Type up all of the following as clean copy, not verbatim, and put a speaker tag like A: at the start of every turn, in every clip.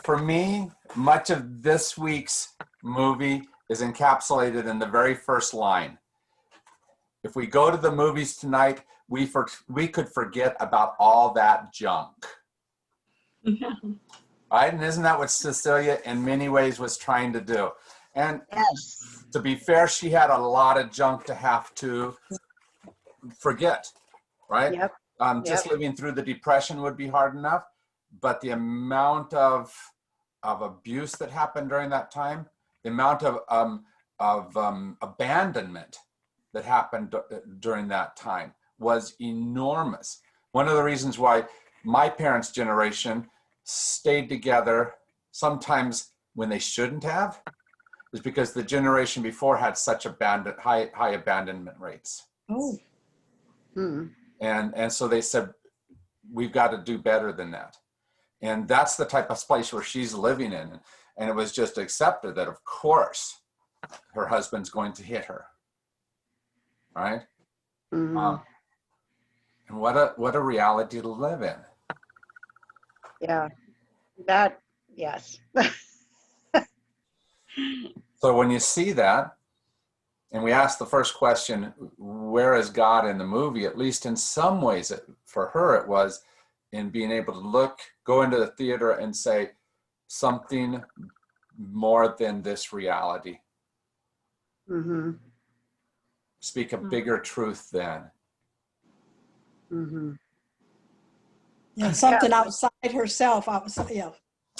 A: for me, much of this week's movie is encapsulated in the very first line. If we go to the movies tonight, we could forget about all that junk. Right? And isn't that what Cecilia in many ways was trying to do? And
B: Yes.
A: to be fair, she had a lot of junk to have to forget, right?
B: Yep.
A: Just living through the Depression would be hard enough, but the amount of abuse that happened during that time, the amount of abandonment that happened during that time was enormous. One of the reasons why my parents' generation stayed together sometimes when they shouldn't have is because the generation before had such high abandonment rates.
B: Oh.
A: And so they said, we've got to do better than that. And that's the type of place where she's living in. And it was just accepted that, of course, her husband's going to hit her. Right? And what a reality to live in.
B: Yeah. Yes.
A: So when you see that, and we ask the first question, where is God in the movie? At least in some ways, for her, it was in being able to go into the theater and say something more than this reality. Speak a bigger truth then.
C: Yeah, something outside herself.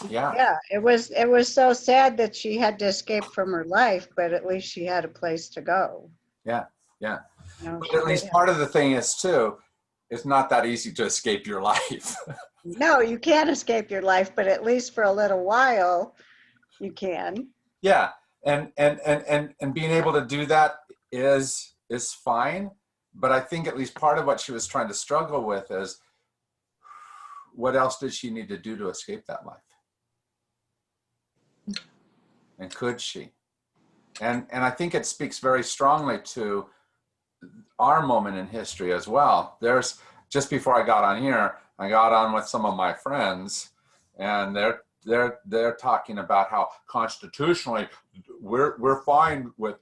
B: Yeah, it was so sad that she had to escape from her life, but at least she had a place to go.
A: Yeah.
B: You know,
A: But at least part of the thing is too, it's not that easy to escape your life.
B: No, you can't escape your life, but at least for a little while, you can.
A: Yeah, and being able to do that is fine. But I think at least part of what she was trying to struggle with is, what else did she need to do to escape that life? And could she? And I think it speaks very strongly to our moment in history as well. Just before I got on here, I got on with some of my friends, and they're talking about how constitutionally we're fine with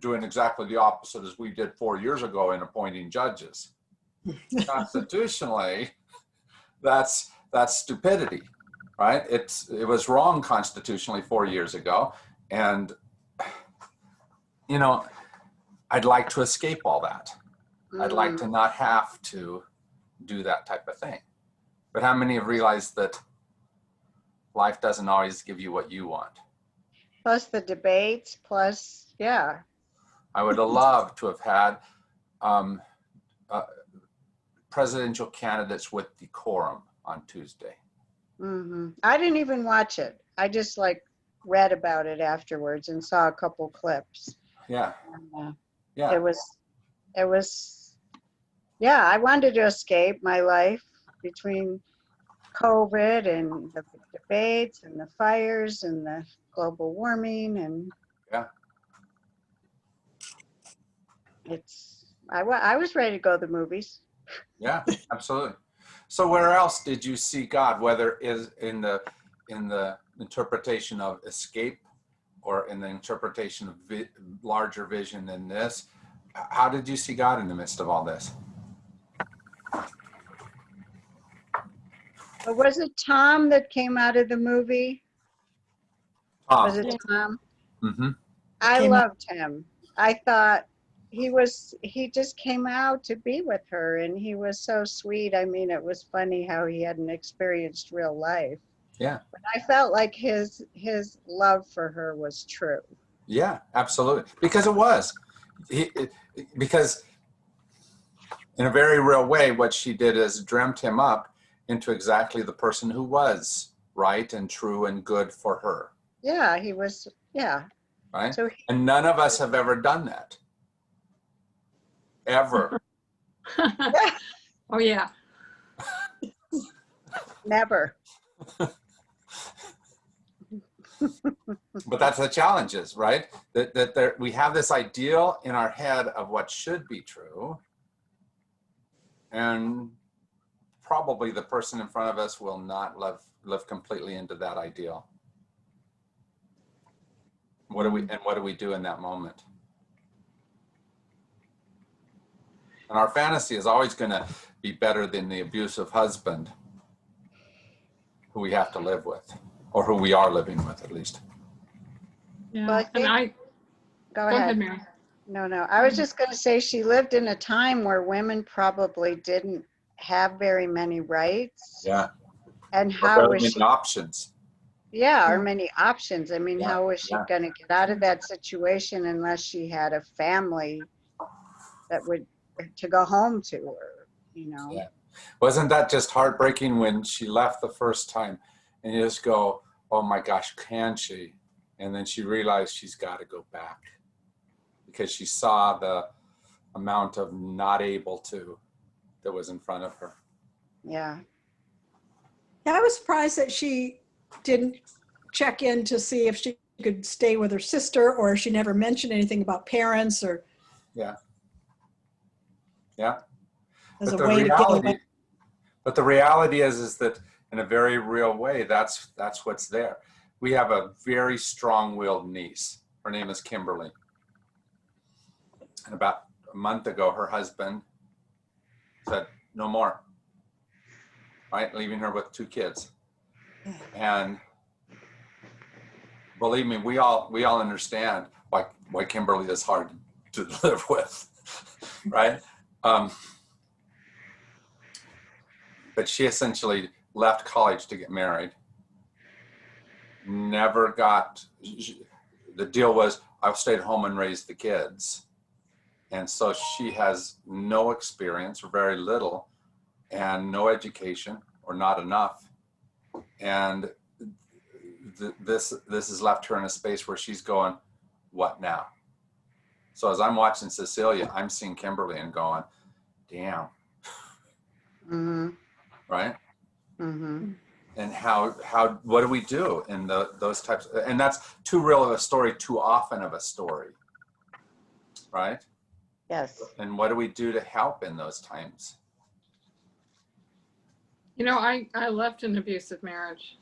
A: doing exactly the opposite as we did 4 years ago in appointing judges. Constitutionally, that's stupidity, right? It was wrong constitutionally 4 years ago, and I'd like to escape all that. I'd like to not have to do that type of thing. But how many have realized that life doesn't always give you what you want?
B: Plus the debates, yeah.
A: I would have loved to have had presidential candidates with decorum on Tuesday.
B: I didn't even watch it. I just read about it afterwards and saw a couple clips.
A: Yeah.
B: Yeah. It was, yeah, I wanted to escape my life between COVID and the debates and the fires and the global warming, and I was ready to go to the movies.
A: Yeah, absolutely. So where else did you see God, whether is in the interpretation of escape or in the interpretation of larger vision than this? How did you see God in the midst of all this?
B: Was it Tom that came out of the movie?
A: Tom.
B: Was it Tom?
A: Mm-hmm.
B: I loved him. I thought he just came out to be with her, and he was so sweet. I mean, it was funny how he hadn't experienced real life.
A: Yeah.
B: But I felt like his love for her was true.
A: Yeah, absolutely. Because it was. Because in a very real way, what she did is dreamt him up into exactly the person who was right and true and good for her.
B: Yeah, he was, yeah.
A: Right? So and none of us have ever done that. Ever.
D: Oh, yeah.
B: Never.
A: But that's the challenge is, right? That we have this ideal in our head of what should be true. And probably the person in front of us will not live completely into that ideal. What do we do in that moment? And our fantasy is always going to be better than the abusive husband who we have to live with, or who we are living with, at least.
D: Yeah.
B: Well, I
D: And
B: think- Go
D: go
B: ahead.
D: ahead, Mary.
B: No. I was just going to say she lived in a time where women probably didn't have very many rights.
A: Yeah.
B: And
A: Or
B: how
A: very
B: was
A: many
B: she?
A: options.
B: Yeah, or many options. I mean,
A: Yeah,
B: how was she
A: yeah.
B: going to get out of that situation unless she had a family that would to go home to, or
A: Yeah. Wasn't that just heartbreaking when she left the first time, and you just go, oh my gosh, can she? And then she realized she's got to go back because she saw the amount of not able to that was in front of her.
B: Yeah.
C: Yeah, I was surprised that she didn't check in to see if she could stay with her sister, or she never mentioned anything about parents, or
A: Yeah.
C: as
A: But
C: a way to get away.
A: But the reality is that in a very real way, that's what's there. We have a very strong-willed niece. Her name is Kimberly. And about a month ago, her husband said, no more, right? Leaving her with 2 kids. And believe me, we all understand why Kimberly is hard to live with, right? But she essentially left college to get married. Never got, the deal was I'll stay at home and raise the kids. And so she has no experience, or very little, and no education, or not enough. And this has left her in a space where she's going, what now? So as I'm watching Cecilia, I'm seeing Kimberly and going, damn.
B: Mm-hmm.
A: Right?
B: Mm-hmm.
A: And what do we do in those types? And that's too real of a story, too often of a story, right?
B: Yes.
A: And what do we do to help in those times?
D: I left an abusive marriage.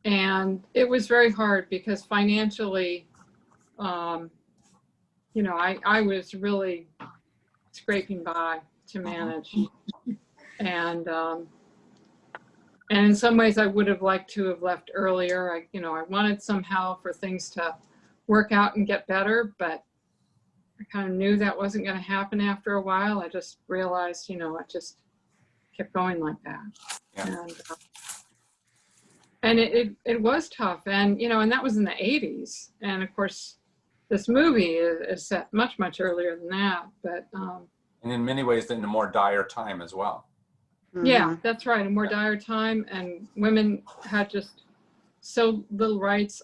D: And it was very hard because financially, I was really scraping by to manage. And in some ways I would have liked to have left earlier. I wanted somehow for things to work out and get better, but I kind of knew that wasn't going to happen after a while. I just realized, it just kept going like that.
A: Yeah.
D: And it was tough. And, and that was in the 80s. And of course, this movie is set much, much earlier than that. But
A: and in many ways, in a more dire time as well.
B: Mm-hmm.
D: yeah, that's right. A more dire time, and women had just so little rights.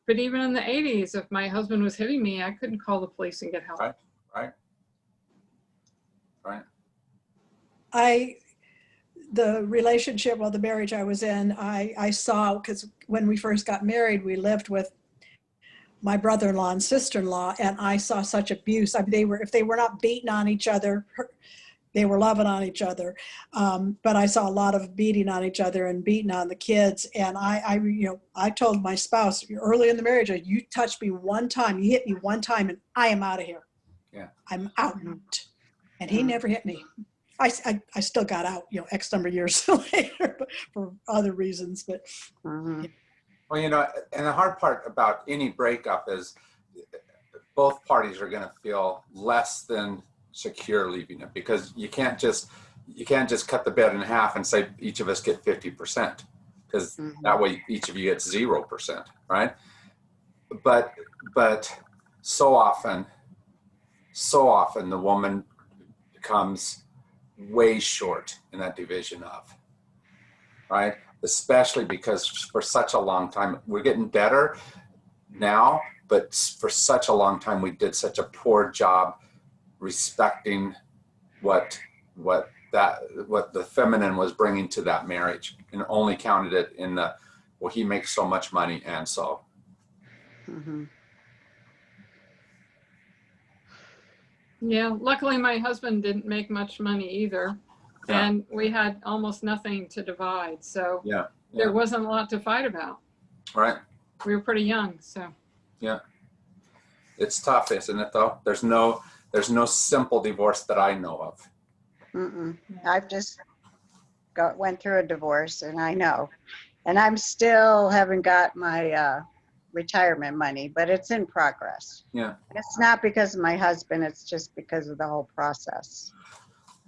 D: But even in the 80s, if my husband was hitting me, I couldn't call the police and get help.
A: Right.
C: The relationship, the marriage I was in, I saw, because when we first got married, we lived with my brother-in-law and sister-in-law, and I saw such abuse. I mean, if they were not beating on each other, they were loving on each other. But I saw a lot of beating on each other and beating on the kids. And I told my spouse early in the marriage, you touched me one time, you hit me one time, and I am out of here.
A: Yeah.
C: I'm out. And he never hit me. I still got out, X number of years later, but for other reasons. But
B: Mm-hmm.
A: Well, and the hard part about any breakup is both parties are going to feel less than secure leaving it, because you can't just cut the bed in half and say each of us get 50%, because that way each of you gets 0%, right? But so often the woman becomes way short in that division of, right? Especially because for such a long time, we're getting better now, but for such a long time we did such a poor job respecting what the feminine was bringing to that marriage, and only counted it in he makes so much money, and so.
B: Mm-hmm.
D: Yeah, luckily my husband didn't make much money either.
A: Yeah.
D: And we had almost nothing to divide. So
A: Yeah.
D: there wasn't a lot to fight about.
A: Right.
D: We were pretty young. So
A: Yeah. It's tough, isn't it, though? There's no simple divorce that I know of.
B: Mm-mm. I've just went through a divorce, and I know. And I'm still haven't got my retirement money, but it's in progress.
A: Yeah.
B: It's not because of my husband, it's just because of the whole process.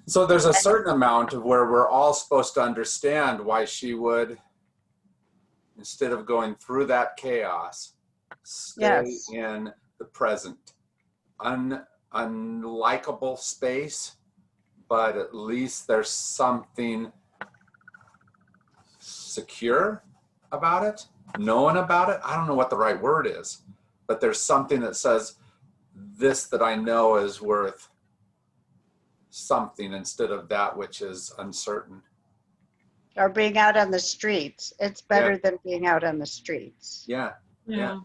A: So there's a certain amount of where we're all supposed to understand why she would, instead of going through that chaos, stay
B: Yes.
A: in the present. Unlikable space, but at least there's something secure about it, known about it. I don't know what the right word is, but there's something that says this that I know is worth something instead of that which is uncertain.
B: Or being out on the streets. It's better than being out on the streets,
A: Yeah.
D: yeah.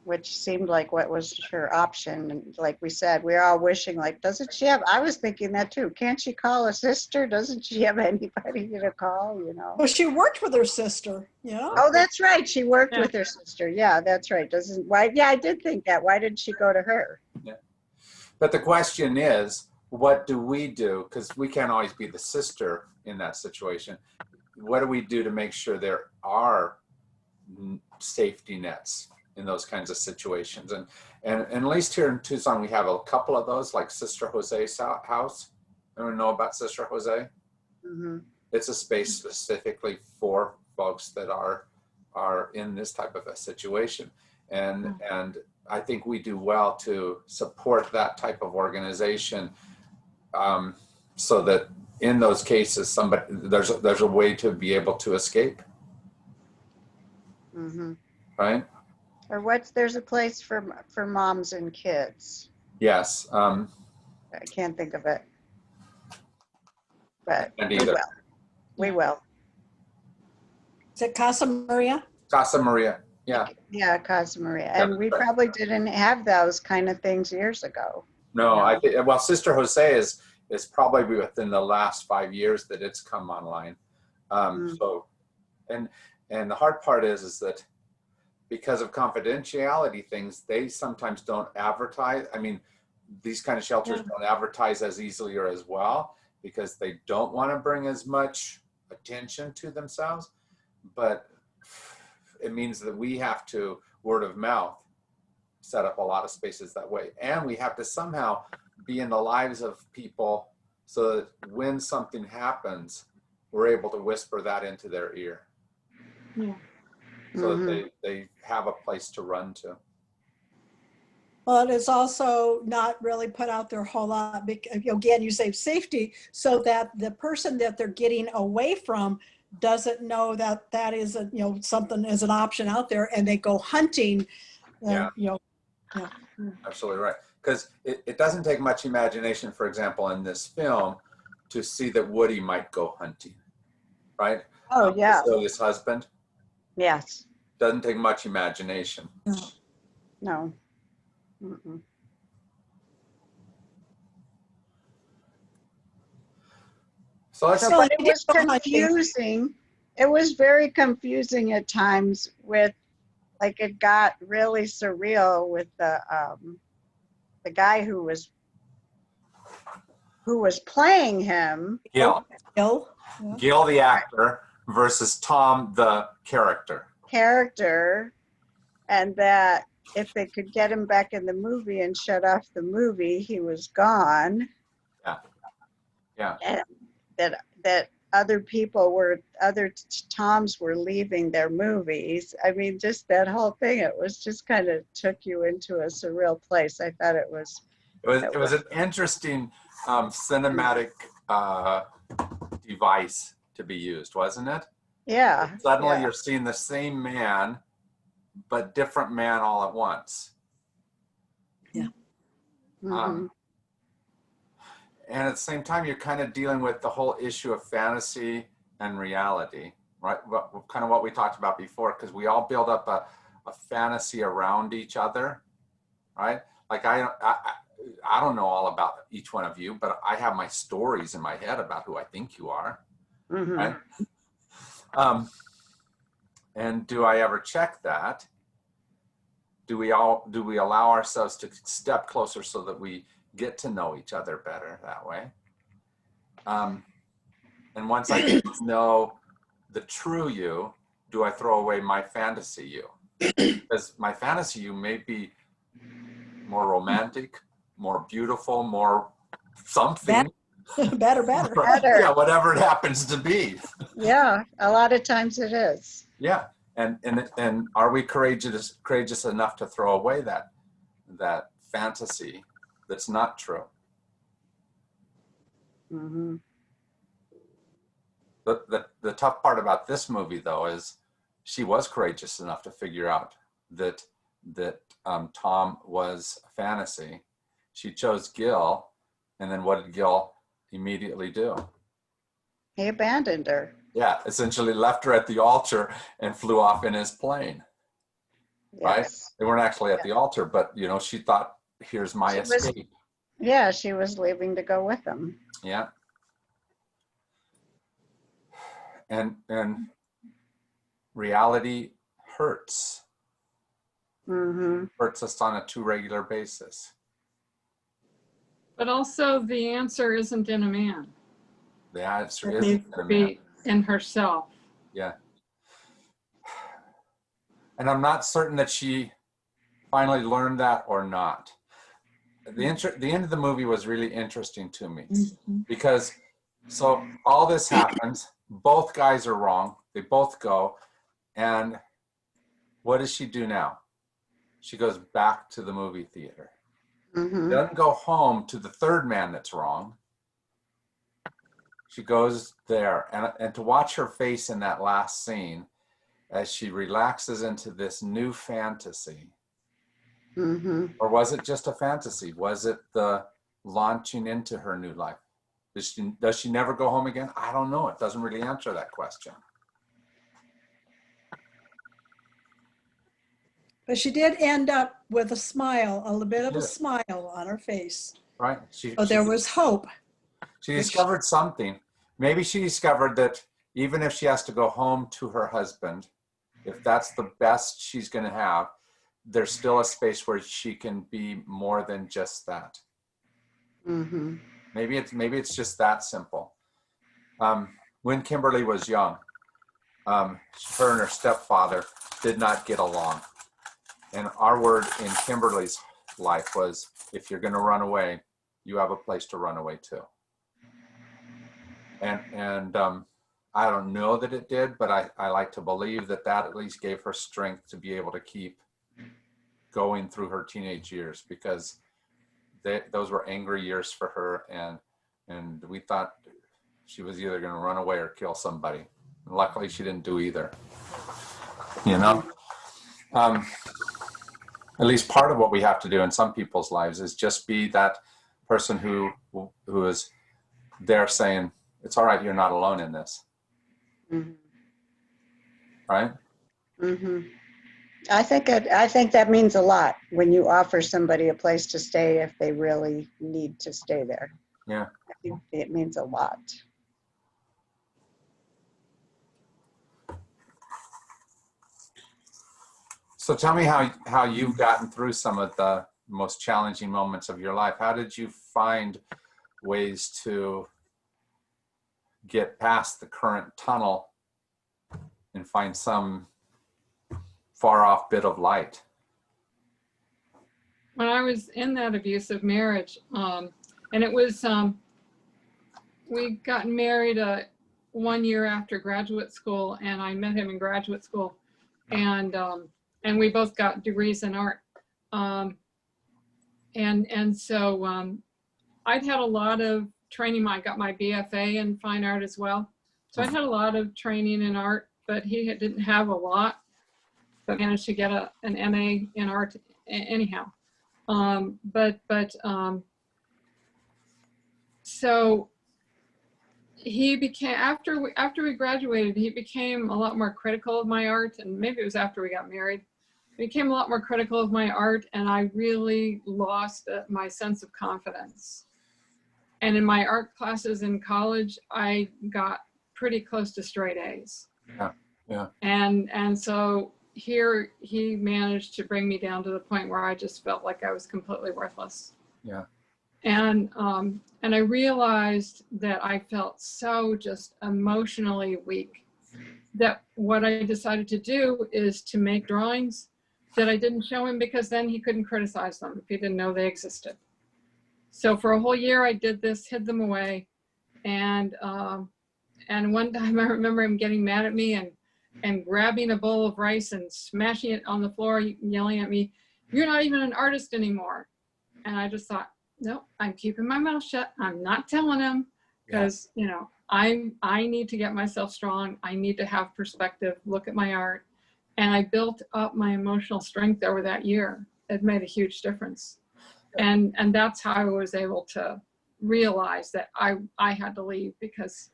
B: which seemed like what was her option. And like we said, we're all wishing, like, doesn't she have, I was thinking that too. Can't she call a sister? Doesn't she have anybody to call, you know?
C: Well, she worked with her sister, you know?
B: Oh, that's right. She worked
D: Yeah.
B: with her sister. Yeah, that's right. Yeah, I did think that. Why didn't she go to her?
A: But the question is, what do we do? Because we can't always be the sister in that situation. What do we do to make sure there are safety nets in those kinds of situations? And at least here in Tucson, we have a couple of those, like Sister Jose's house. Anyone know about Sister Jose?
B: Mm-hmm.
A: It's a space specifically for folks that are in this type of a situation. And I think we do well to support that type of organization, so that in those cases, there's a way to be able to escape,
B: Mm-hmm.
A: right?
B: Or there's a place for moms and kids.
A: Yes.
B: I can't think of it, but
A: And
B: we
A: either.
B: will. We will.
C: Is it Casa Maria?
A: Casa Maria. Yeah.
B: Yeah, Casa Maria.
A: Yeah,
B: And we
A: right.
B: probably didn't have those kind of things years ago.
A: No,
B: Yeah.
A: I think, well, Sister Jose is probably within the last 5 years that it's come online. So, and the hard part is that because of confidentiality things, they sometimes don't advertise. I mean, these kind of shelters don't advertise as easily or as well because they don't want to bring as much attention to themselves. But it means that we have to, word of mouth, set up a lot of spaces that way. And we have to somehow be in the lives of people so that when something happens, we're able to whisper that into their ear.
D: Yeah.
A: So that they have a place to run to.
C: Well, it is also not really put out there a whole lot. Again, you say safety so that the person that they're getting away from doesn't know that that is a, something as an option out there, and they go hunting.
A: Absolutely right. Because it doesn't take much imagination, for example, in this film, to see that Woody might go hunting, right?
B: Oh, yeah.
A: Cecilia's husband.
B: Yes.
A: Doesn't take much imagination.
B: No. Mm-mm.
A: So let's
B: But it was confusing. It was very confusing at times with, like, it got really surreal with the guy who was playing him.
A: Gil.
C: Yeah.
A: Gil, the actor, versus Tom, the character.
B: And that if they could get him back in the movie and shut off the movie, he was gone.
A: Yeah.
B: And that other Toms were leaving their movies. I mean, just that whole thing, it was just kind of took you into a surreal place. I thought it was
A: an interesting cinematic device to be used, wasn't it?
B: Yeah.
A: Suddenly
B: yeah.
A: you're seeing the same man, but different man all at once.
C: Yeah.
B: Mhm.
A: And at the same time, you're kind of dealing with the whole issue of fantasy and reality, right? Kind of what we talked about before, because we all build up a fantasy around each other, right? Like I don't know all about each one of you, but I have my stories in my head about who I think you are.
B: Mhm.
A: Right? And do I ever check that? Do we allow ourselves to step closer so that we get to know each other better that way? And once I get to know the true you, do I throw away my fantasy you? Because my fantasy you may be more romantic, more beautiful, more something.
C: Better.
B: Better.
A: Yeah, whatever it happens to be.
B: Yeah, a lot of times it is.
A: Yeah, and are we courageous enough to throw away that fantasy that's not true?
B: Mhm.
A: The tough part about this movie, though, is she was courageous enough to figure out that Tom was a fantasy. She chose Gil, and then what did Gil immediately do?
B: He abandoned her.
A: Yeah, essentially left her at the altar and flew off in his plane. Right?
B: Yes.
A: They weren't actually at the altar, but she thought, "Here's my escape."
B: Yeah, she was leaving to go with him.
A: Yeah. And reality hurts
B: Mhm.
A: us on a too regular basis.
D: But also the answer isn't in a man.
A: The answer
D: It
A: is
D: needs to be in herself.
A: Yeah. And I'm not certain that she finally learned that or not. The end of the movie was really interesting to me because so all this happens, both guys are wrong, they both go, and what does she do now? She goes back to the movie theater.
B: Mhm.
A: Doesn't go home to the third man that's wrong. She goes there, and to watch her face in that last scene as she relaxes into this new fantasy.
B: Mhm.
A: Or was it just a fantasy? Was it the launching into her new life? Does she never go home again? I don't know. It doesn't really answer that question.
C: But she did end up with a smile, a little bit of a
A: did.
C: smile on her face.
A: Right?
C: So there was hope.
A: She discovered something. Maybe she discovered that even if she has to go home to her husband, if that's the best she's going to have, there's still a space where she can be more than just that.
B: Mhm.
A: Maybe it's just that simple. When Kimberly was young, her and her stepfather did not get along. And our word in Kimberly's life was, if you're going to run away, you have a place to run away to. And I don't know that it did, but I like to believe that at least gave her strength to be able to keep going through her teenage years, because those were angry years for her, and we thought she was either going to run away or kill somebody. And luckily, she didn't do either. At least part of what we have to do in some people's lives is just be that person who is there saying, "It's all right, you're not alone in this."
B: Mhm.
A: Right?
B: Mhm. I think that means a lot when you offer somebody a place to stay if they really need to stay there.
A: Yeah.
B: I think it means a lot.
A: So tell me how you've gotten through some of the most challenging moments of your life. How did you find ways to get past the current tunnel and find some far off bit of light?
D: When I was in that abusive marriage, and it was, we got married 1 year after graduate school, and I met him in graduate school, and we both got degrees in art. And so I'd had a lot of training. I got my BFA in fine art as well. So I'd had a lot of training in art, but he didn't have a lot, but managed to get an MA in art anyhow. So he became, after we graduated, he became a lot more critical of my art, and maybe it was after we got married. became a lot more critical of my art, and I really lost my sense of confidence. And in my art classes in college, I got pretty close to straight A's.
A: Yeah, yeah.
D: And so here he managed to bring me down to the point where I just felt like I was completely worthless.
A: Yeah.
D: And I realized that I felt so just emotionally weak that what I decided to do is to make drawings that I didn't show him, because then he couldn't criticize them if he didn't know they existed. So for a whole year I did this, hid them away. And one time I remember him getting mad at me and grabbing a bowl of rice and smashing it on the floor, yelling at me, "You're not even an artist anymore." And I just thought, no, I'm keeping my mouth shut. I'm not telling him, because, you know, I need to get myself strong. I need to have perspective, look at my art. And I built up my emotional strength over that year. It made a huge difference. And that's how I was able to realize that I had to leave, because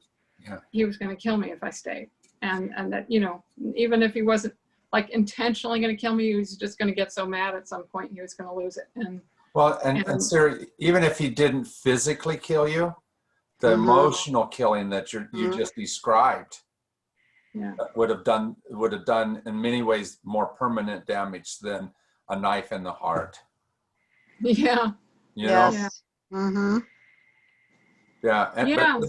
D: he was going to kill me if I stayed. And that, you know, even if he wasn't like intentionally going to kill me, he was just going to get so mad at some point he was going to lose it. And
A: well, and Sarah, even if he didn't physically kill you, the emotional killing that you just described would have done in many ways more permanent damage than a knife in the heart.
D: Yeah.
A: You know?
B: Yes. Mm-hmm.
A: Yeah. And,
D: Yeah.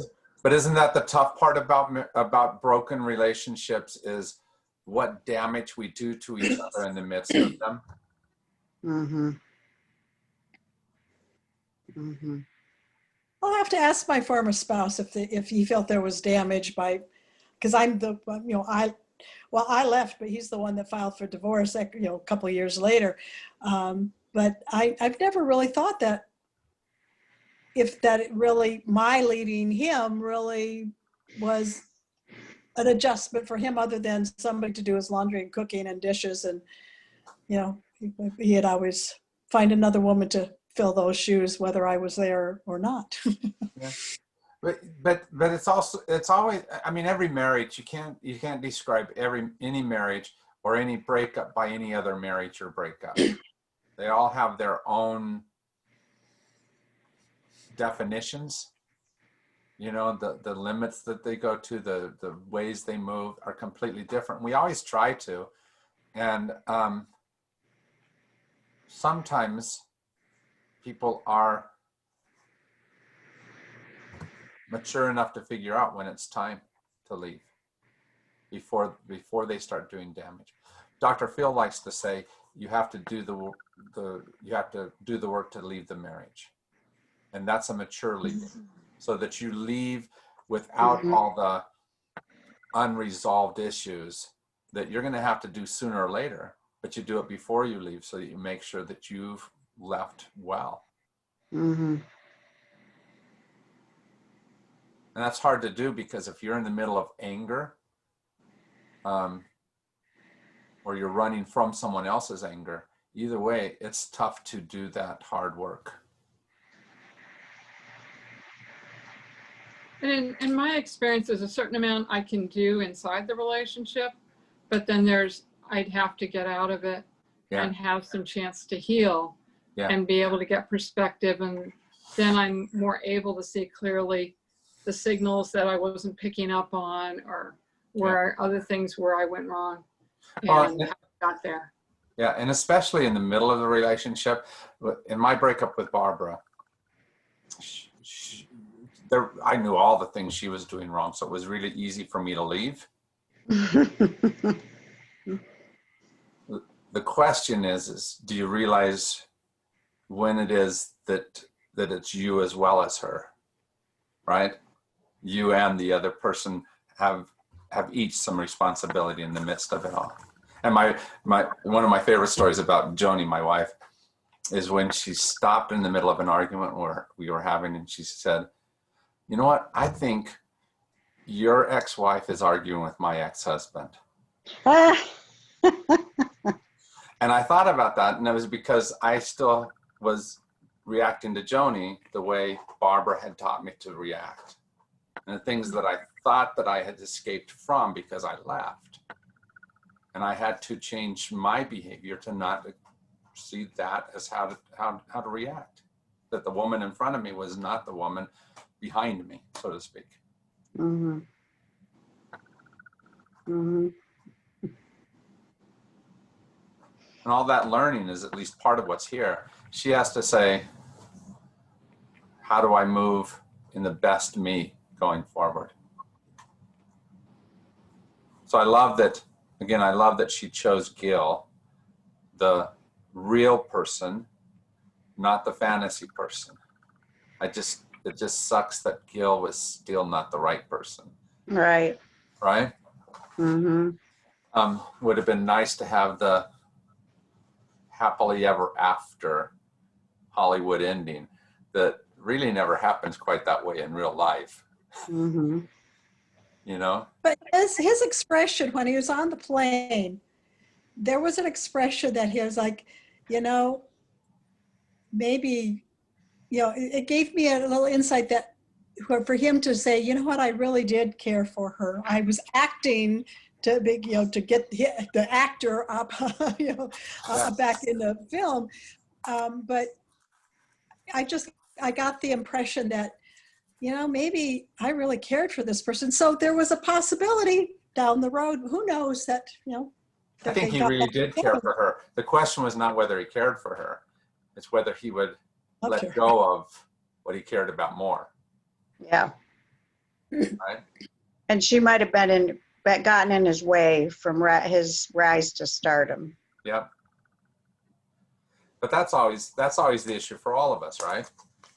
A: But isn't that the tough part about broken relationships, is what damage we do to each other in the midst of them?
B: Mm-hmm. Mm-hmm.
C: I'll have to ask my former spouse if he felt there was damage by, because I'm the, you know, I left, but he's the one that filed for divorce, you know, a couple of years later. But I've never really thought that my leading him really was an adjustment for him, other than somebody to do his laundry and cooking and dishes. And, you know, he had always find another woman to fill those shoes, whether I was there or not.
A: Yeah. But it's always, I mean, every marriage, you can't describe any marriage or any breakup by any other marriage or breakup. They all have their own definitions. You know, the limits that they go to, the ways they move are completely different. We always try to, and sometimes people are mature enough to figure out when it's time to leave before they start doing damage. Dr. Phil likes to say you have to do the work to leave the marriage, and that's a mature leaving, so that you leave without all the unresolved issues that you're going to have to do sooner or later, but you do it before you leave, so that you make sure that you've left well.
B: Mm-hmm.
A: And that's hard to do, because if you're in the middle of anger, or you're running from someone else's anger, either way, it's tough to do that hard work.
D: And in my experience, there's a certain amount I can do inside the relationship, but then I'd have to get out of it and have some chance to heal and be able to get perspective. And then I'm more able to see clearly the signals that I wasn't picking up on, or where other things where I went wrong and how I got there.
A: Yeah, and especially in the middle of the relationship. In my breakup with Barbara, I knew all the things she was doing wrong, so it was really easy for me to leave. The question is do you realize when it is that it's you as well as her, right? You and the other person have each some responsibility in the midst of it all. And one of my favorite stories about Joni, my wife, is when she stopped in the middle of an argument where we were having, and she said, "You know what? I think your ex-wife is arguing with my ex-husband." And I thought about that, and it was because I still was reacting to Joni the way Barbara had taught me to react, and the things that I thought that I had escaped from because I left. And I had to change my behavior to not see that as how to react. That the woman in front of me was not the woman behind me, so to speak.
B: Mm-hmm. Mm-hmm.
A: And all that learning is at least part of what's here. She has to say, how do I move in the best me going forward? So I love that, again, I love that she chose Gil, the real person, not the fantasy person. It just sucks that Gil was still not the right person,
B: Right.
A: right?
B: Mm-hmm.
A: Would have been nice to have the happily ever after Hollywood ending that really never happens quite that way in real life,
B: Mm-hmm.
A: you know?
C: But his expression when he was on the plane, there was an expression that he was like, you know, maybe, you know, it gave me a little insight that for him to say, you know what, I really did care for her. I was acting to be, you know, to get the actor up, you know,
A: Yeah.
C: back in the film. But I got the impression that, you know, maybe I really cared for this person. So there was a possibility down the road. Who knows that, you know,
A: I
C: that
A: think
C: they
A: he
C: got
A: really
C: back
A: did care
C: together.
A: for her. The question was not whether he cared for her, it's whether he would
C: Loved
A: let
C: her.
A: go of what he cared about more,
B: Yeah.
A: right?
B: And she might have gotten in his way from his rise to stardom.
A: Yep. But that's always the issue for all of us, right?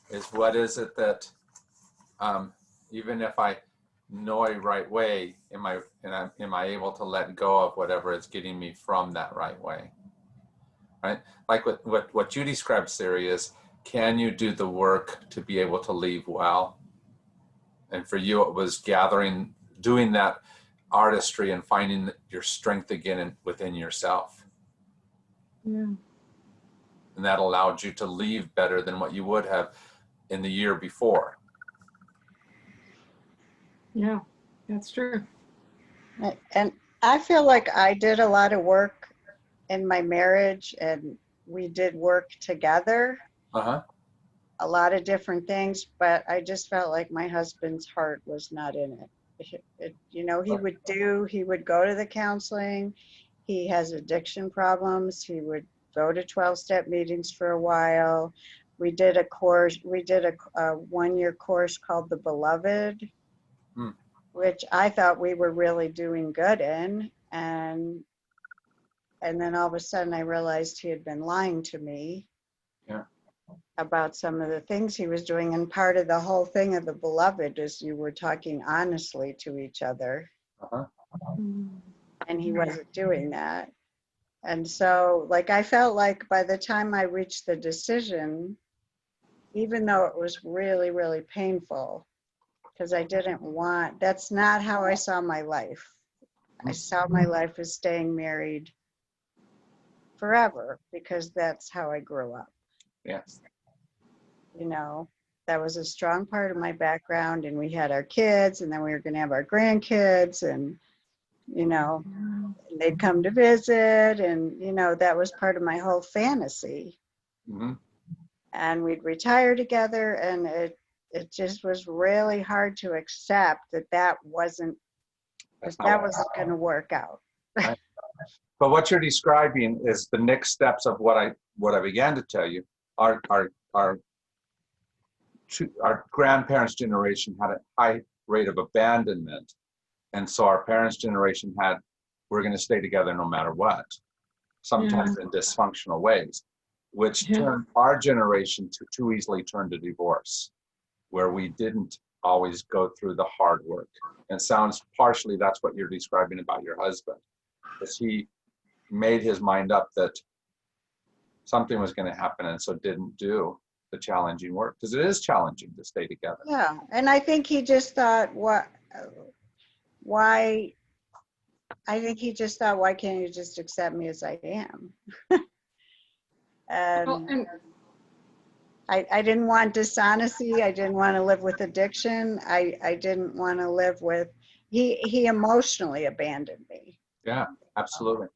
A: Is what is it that even if I know a right way, am I able to let go of whatever is getting me from that right way? Right? Like what Judy describes theory is, can you do the work to be able to leave well? And for you, it was doing that artistry and finding your strength again within yourself.
D: Yeah.
A: And that allowed you to leave better than what you would have in the year before.
D: Yeah, that's true.
B: And I feel like I did a lot of work in my marriage, and we did work together,
A: Uh-huh.
B: a lot of different things, but I just felt like my husband's heart was not in it. You know, he would go to the counseling. He has addiction problems. He would go to 12-step meetings for a while. We did a 1-year course called The Beloved, which I thought we were really doing good in. And then all of a sudden I realized he had been lying to me.
A: Yeah.
B: About some of the things he was doing. And part of the whole thing of The Beloved is you were talking honestly to each other.
A: Uh-huh.
B: And he wasn't doing that. And so, like, I felt like by the time I reached the decision, even though it was really, really painful, because that's not how I saw my life. I saw my life as staying married forever because that's how I grew up.
A: Yes.
B: You know, that was a strong part of my background, and we had our kids, and then we were going to have our grandkids, and, you know, they'd come to visit, and, you know, that was part of my whole fantasy.
A: Mm-hmm.
B: And we'd retire together, and it just was really hard to accept that wasn't going to work out.
A: Right. But what you're describing is the next steps of what I began to tell you. Our grandparents' generation had a high rate of abandonment, and so our parents' generation we're going to stay together no matter what, sometimes in dysfunctional ways, which turned our generation to too easily turn to divorce, where we didn't always go through the hard work. And it sounds partially that's what you're describing about your husband, because he made his mind up that something was going to happen, and so didn't do the challenging work, because it is challenging to stay together.
B: Yeah, and I think he just thought, why can't you just accept me as I am? And I didn't want dishonesty. I didn't want to live with addiction. I didn't want to live with, he emotionally abandoned me.
A: Yeah. Absolutely.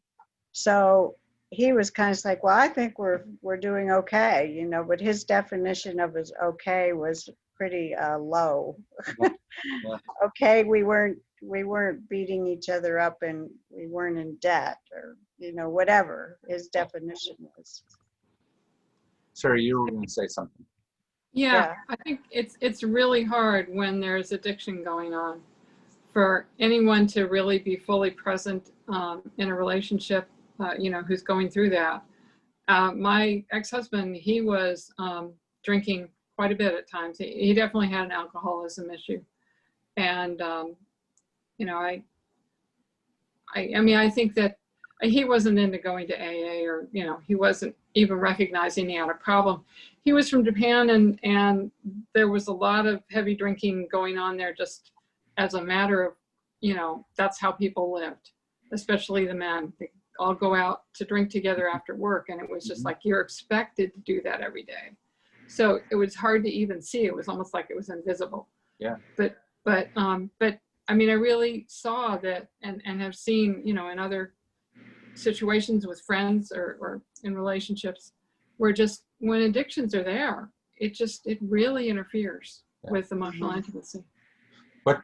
B: So he was kind of like, well, I think we're doing okay, you know, but his definition of his okay was pretty low.
A: Yeah. Yeah.
B: Okay, we weren't beating each other up and we weren't in debt or, you know, whatever his definition was.
A: Sarah, you were going to say something.
D: Yeah,
B: Yeah.
D: I think it's really hard when there's addiction going on for anyone to really be fully present in a relationship, you know, who's going through that. My ex-husband, he was drinking quite a bit at times. He definitely had an alcoholism issue. And, you know, I mean, I think that he wasn't into going to AA, or, you know, he wasn't even recognizing he had a problem. He was from Japan, and there was a lot of heavy drinking going on there, just as a matter of, you know, that's how people lived, especially the men. They all go out to drink together after work, and it was just like you're expected to do that every day. So it was hard to even see. It was almost like it was invisible.
A: Yeah.
D: But I mean, I really saw that, and have seen, you know, in other situations with friends or in relationships, where just when addictions are there, it really interferes with emotional intimacy.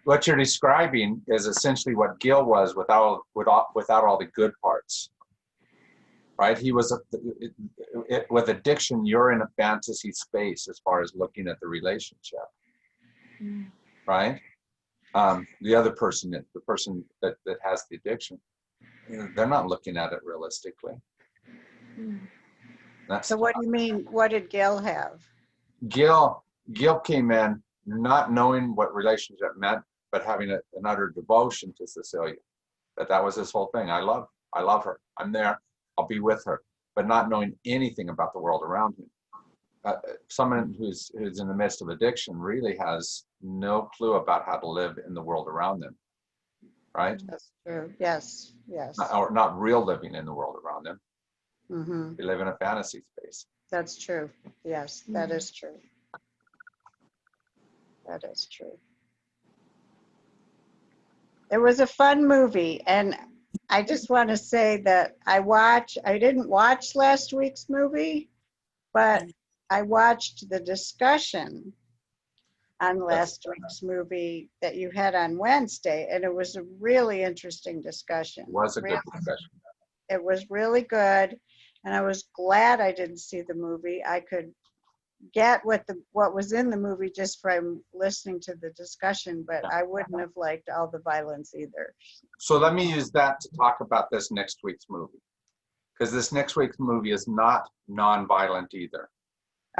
A: What you're describing is essentially what Gil was without all the good parts, right? He was with addiction. You're in a fantasy space as far as looking at the relationship, right? The other person, the person that has the addiction, they're not looking at it realistically.
B: So what do you mean? What did Gil have?
A: Gil came in not knowing what relationship meant, but having an utter devotion to Cecilia. That was his whole thing. I love her. I'm there. I'll be with her, but not knowing anything about the world around him. Someone who's in the midst of addiction really has no clue about how to live in the world around them, right?
B: That's true. Yes. Yes.
A: Or not real living in the world around them.
B: Mm-hmm.
A: They live in a fantasy space.
B: That's true. Yes, that is true. That is true. It was a fun movie, and I just want to say that I didn't watch last week's movie, but I watched the discussion on last week's movie that you had on Wednesday, and it was a really interesting discussion.
A: It was a good discussion.
B: It was really good, and I was glad I didn't see the movie. I could get what was in the movie just from listening to the discussion, but I wouldn't have liked all the violence either.
A: So let me use that to talk about this next week's movie, because this next week's movie is not non-violent either.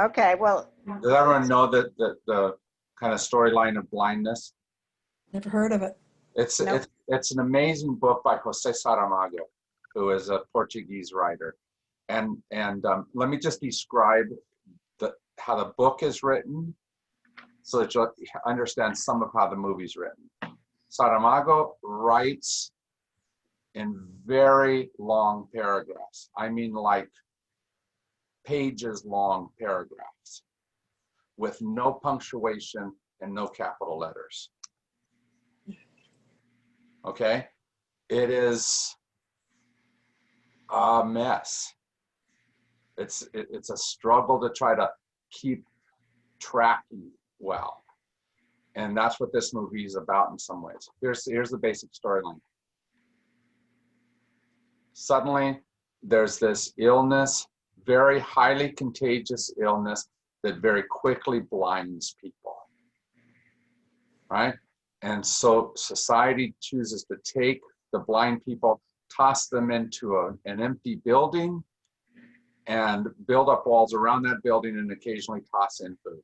B: Okay, well.
A: Does everyone know that the kind of storyline of blindness?
C: Never heard of it.
A: It's an amazing book by Jose Saramago, who is a Portuguese writer, and let me just describe how the book is written, so that you'll understand some of how the movie's written. Saramago writes in very long paragraphs. I mean, like pages long paragraphs with no punctuation and no capital letters. Okay? It is a mess. It's a struggle to try to keep tracking well. And that's what this movie is about in some ways. Here's the basic storyline. Suddenly, there's this illness, very highly contagious illness that very quickly blinds people, right? And so society chooses to take the blind people, toss them into an empty building, and build up walls around that building and occasionally toss in food.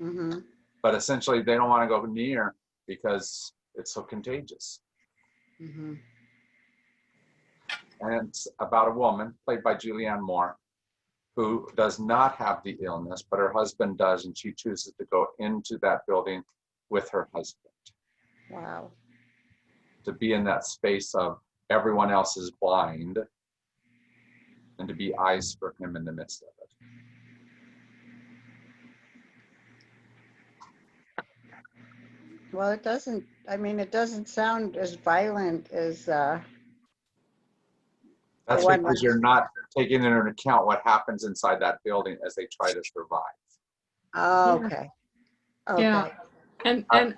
B: Mm-hmm.
A: But essentially, they don't want to go near because it's so contagious.
B: Mm-hmm.
A: And it's about a woman, played by Julianne Moore, who does not have the illness, but her husband does, and she chooses to go into that building with her husband.
B: Wow.
A: To be in that space of everyone else is blind, and to be eyes for him in the midst of it.
B: Well, it doesn't, I mean, it doesn't sound as violent as the
A: That's
B: one
A: because you're not taking into account what happens inside that building as they try to survive.
B: Oh,
D: Yeah.
B: okay.
D: Yeah.
B: Okay.
D: And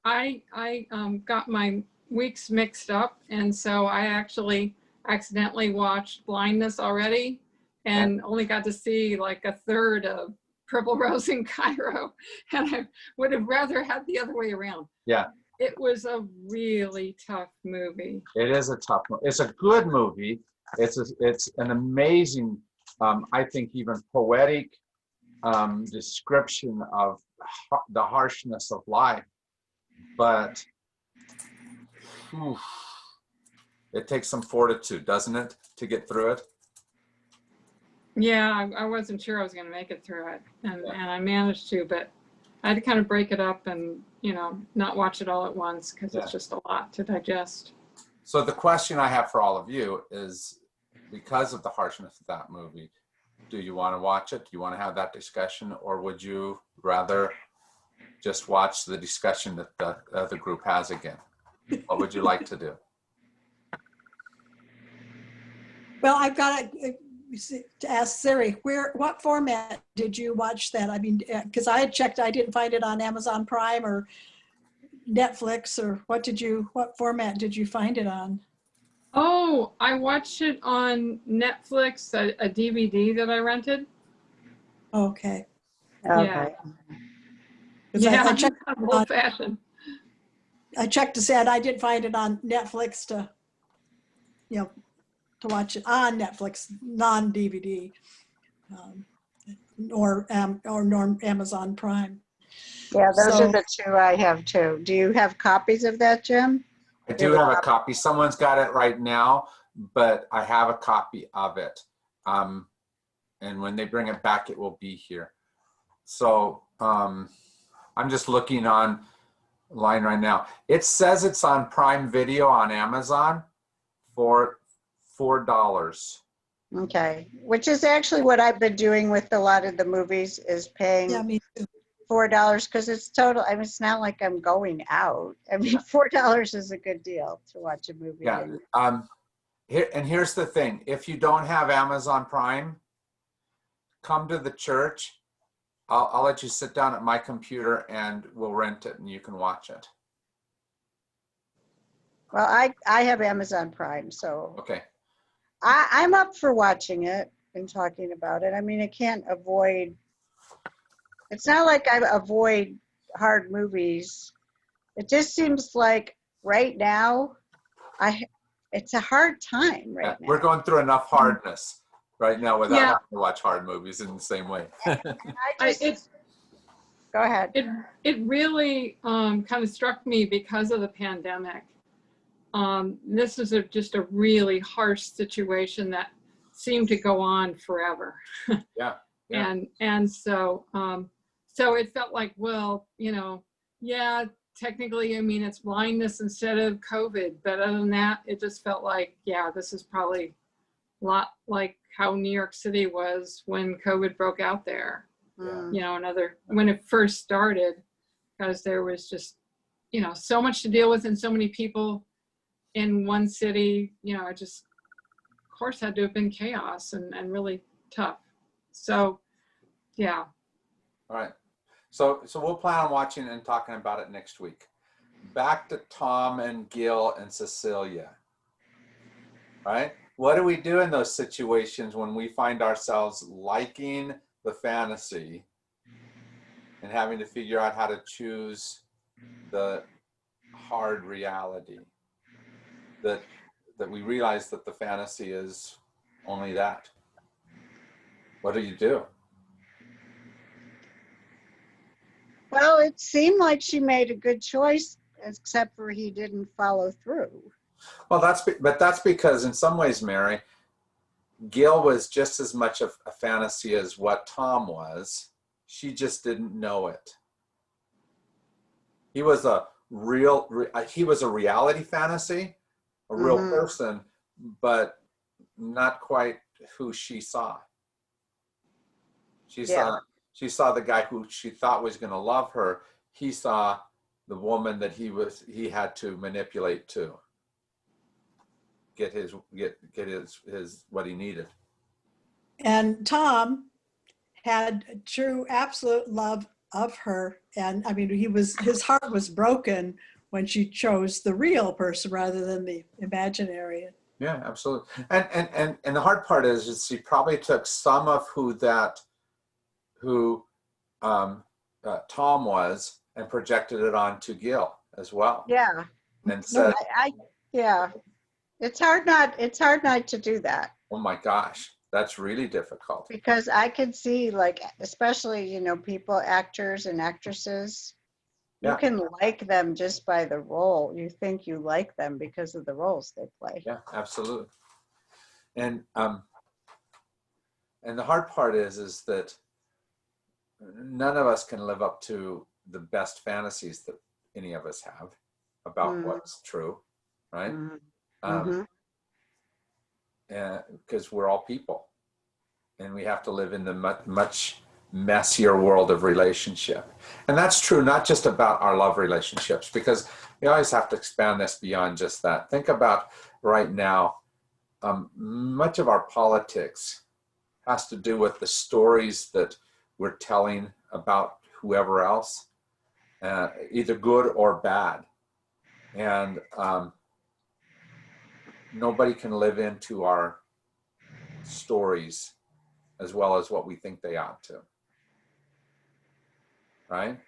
D: I got my weeks mixed up, and so I actually accidentally watched Blindness already, and only got to see like a third of Purple Rose in Cairo, and I would have rather had the other way around.
A: Yeah,
D: It was a really tough movie.
A: it is a tough one. It's a good movie. It's an amazing, I think even poetic description of the harshness of life. But oof, it takes some fortitude, doesn't it, to get through it?
D: Yeah, I wasn't sure I was going to make it through it, and I managed to, but I had to kind of break it up and, you know, not watch it all at once because it's just a lot to digest.
A: So the question I have for all of you is, because of the harshness of that movie, do you want to watch it? Do you want to have that discussion, or would you rather just watch the discussion that the other group has again? What would you like to do?
C: Well, I've got to ask Siri, what format did you watch that? I mean, because I had checked, I didn't find it on Amazon Prime or Netflix, or what format did you find it on?
D: Oh, I watched it on Netflix, a DVD that I rented.
C: Okay.
B: Okay.
D: Yeah,
C: I checked,
D: kind of old fashioned.
C: I checked to say I didn't find it on Netflix to watch it on Netflix, non-DVD, or Amazon Prime.
B: Yeah, those
C: So-
B: are the two I have too. Do you have copies of that, Jim?
A: I do have a copy. Someone's got it right now, but I have a copy of it. And when they bring it back, it will be here. So I'm just looking online right now. It says it's on Prime Video on Amazon for $4.
B: Okay, which is actually what I've been doing with a lot of the movies, is paying
C: Yeah, me too.
B: $4 because it's total. I mean, it's not like I'm going out. I mean, $4 is a good deal to watch a movie.
A: Yeah.
B: And
A: Here's the thing. If you don't have Amazon Prime, come to the church. I'll let you sit down at my computer and we'll rent it and you can watch it.
B: well, I have Amazon Prime, so
A: Okay.
B: I'm up for watching it and talking about it. I mean, I can't avoid. It's not like I avoid hard movies. It just seems like right now, it's a hard time right now.
A: We're going through enough hardness right now without having to watch hard movies in the same way.
B: Go ahead.
D: It really kind of struck me because of the pandemic. This is just a really harsh situation that seemed to go on forever.
A: Yeah.
D: And so it felt like, well, technically, I mean, it's blindness instead of COVID, but other than that, it just felt like, yeah, this is probably a lot like how New York City was when COVID broke out there. When it first started, because there was just, so much to deal with and so many people in one city, it just, of course, had to have been chaos and really tough. So, yeah.
A: All right. So we'll plan on watching and talking about it next week. Back to Tom and Gil and Cecilia. All right. What do we do in those situations when we find ourselves liking the fantasy and having to figure out how to choose the hard reality? That we realize that the fantasy is only that. What do you do?
B: Well, it seemed like she made a good choice, except for he didn't follow through.
A: Well, that's because in some ways, Mary, Gil was just as much of a fantasy as what Tom was. She just didn't know it. He was a reality fantasy, a real person, but not quite who she saw. She saw the guy who she thought was going to love her. He saw the woman that he had to manipulate to get his what he needed.
C: And Tom had true, absolute love of her. And I mean, his heart was broken when she chose the real person rather than the imaginary.
A: Yeah, absolutely. And the hard part is she probably took some of who Tom was and projected it onto Gil as well.
B: Yeah.
A: And said,
B: yeah. It's hard not to do that.
A: oh my gosh, that's really difficult.
B: Because I could see, like, especially, you know, people, actors and actresses, you
A: Yeah.
B: can like them just by the role. You think you like them because of the roles they play.
A: Yeah, absolutely. And the hard part is that none of us can live up to the best fantasies that any of us have about what's true, right? Because we're all people, and we have to live in the much messier world of relationship. And that's true not just about our love relationships, because we always have to expand this beyond just that. Think about right now, much of our politics has to do with the stories that we're telling about whoever else, either good or bad. And nobody can live into our stories as well as what we think they ought to. Right?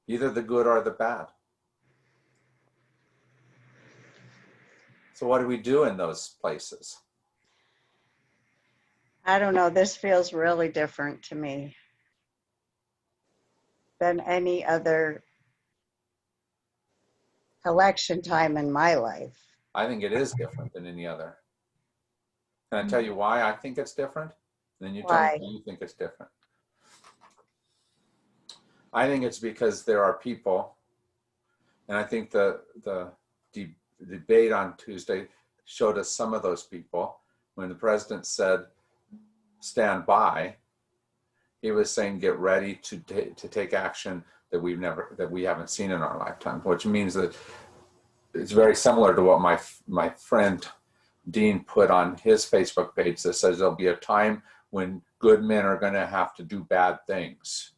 A: Either the good or the bad. So what do we do in those places?
B: I don't know. This feels really different to me than any other election time in my life.
A: I think it is different than any other. Can I tell you why I think it's different? And then you tell me
B: Why?
A: why you think it's different. I think it's because there are people, and I think the debate on Tuesday showed us some of those people. When the president said, stand by, he was saying, get ready to take action that we haven't seen in our lifetime, which means that it's very similar to what my friend Dean put on his Facebook page that says there'll be a time when good men are going to have to do bad things.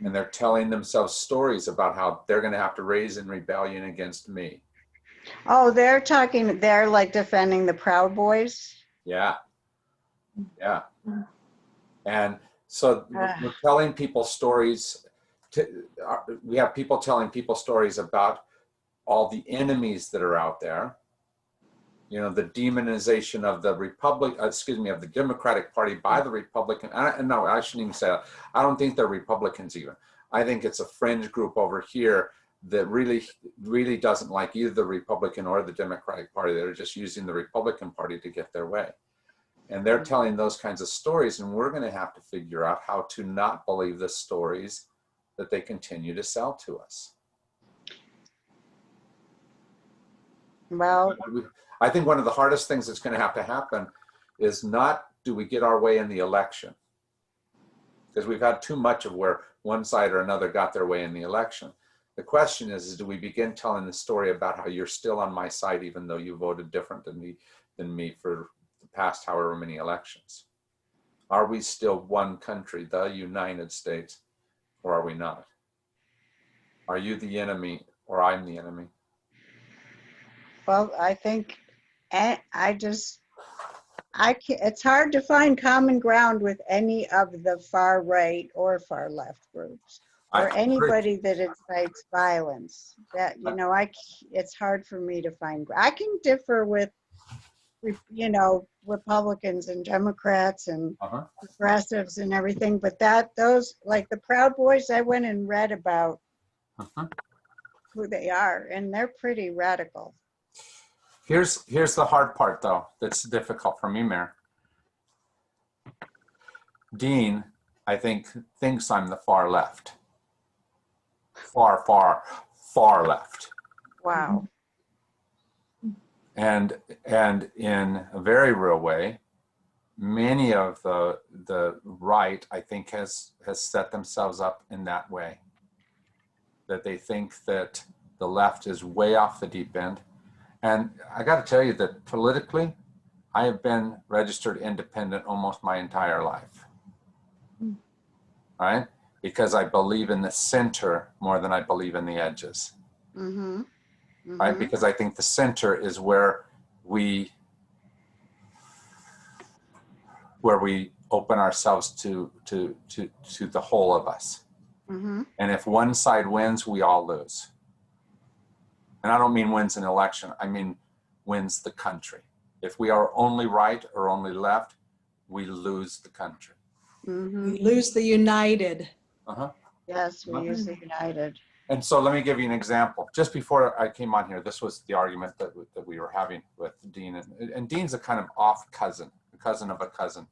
A: And they're telling themselves stories about how they're going to have to raise in rebellion against me.
B: Oh, they're like defending the Proud Boys.
A: Yeah. Yeah. And so we're telling people stories. We have people telling people stories about all the enemies that are out there. You know, the demonization of the of the Democratic Party by the Republican. No, I shouldn't even say that. I don't think they're Republicans even. I think it's a fringe group over here that really doesn't like either the Republican or the Democratic Party. They're just using the Republican Party to get their way. And they're telling those kinds of stories, and we're going to have to figure out how to not believe the stories that they continue to sell to us.
B: Well,
A: I think one of the hardest things that's going to have to happen is not do we get our way in the election, because we've had too much of where one side or another got their way in the election. The question is do we begin telling the story about how you're still on my side even though you voted different than me for the past however many elections? Are we still one country, the United States, or are we not? Are you the enemy or I'm the enemy?
B: well, I think it's hard to find common ground with any of the far right or far left groups or anybody that incites violence. That, you know, it's hard for me to find. I can differ with, you know, Republicans and Democrats and progressives and everything, but those like the Proud Boys, I went and read about who they are, and they're pretty radical.
A: Here's the hard part, though, that's difficult for me, Mayor. Dean, I think, thinks I'm the far left. Far, far, far left.
B: Wow.
A: And in a very real way, many of the right, I think, has set themselves up in that way. that they think that the left is way off the deep end. And I got to tell you that politically, I have been registered independent almost my entire life, right? Because I believe in the center more than I believe in the edges,
B: Mm-hmm.
A: right?
B: Mm-hmm.
A: Because I think the center is where we open ourselves to the whole of us.
B: Mm-hmm.
A: And if one side wins, we all lose. And I don't mean wins an election, I mean wins the country. If we are only right or only left, we lose the country.
B: Mm-hmm.
C: We lose the united.
A: Uh-huh.
B: Yes, we
A: Uh-huh.
B: use the United.
A: And so let me give you an example. Just before I came on here, this was the argument that we were having with Dean. And Dean's a kind of off cousin, a cousin of a cousin.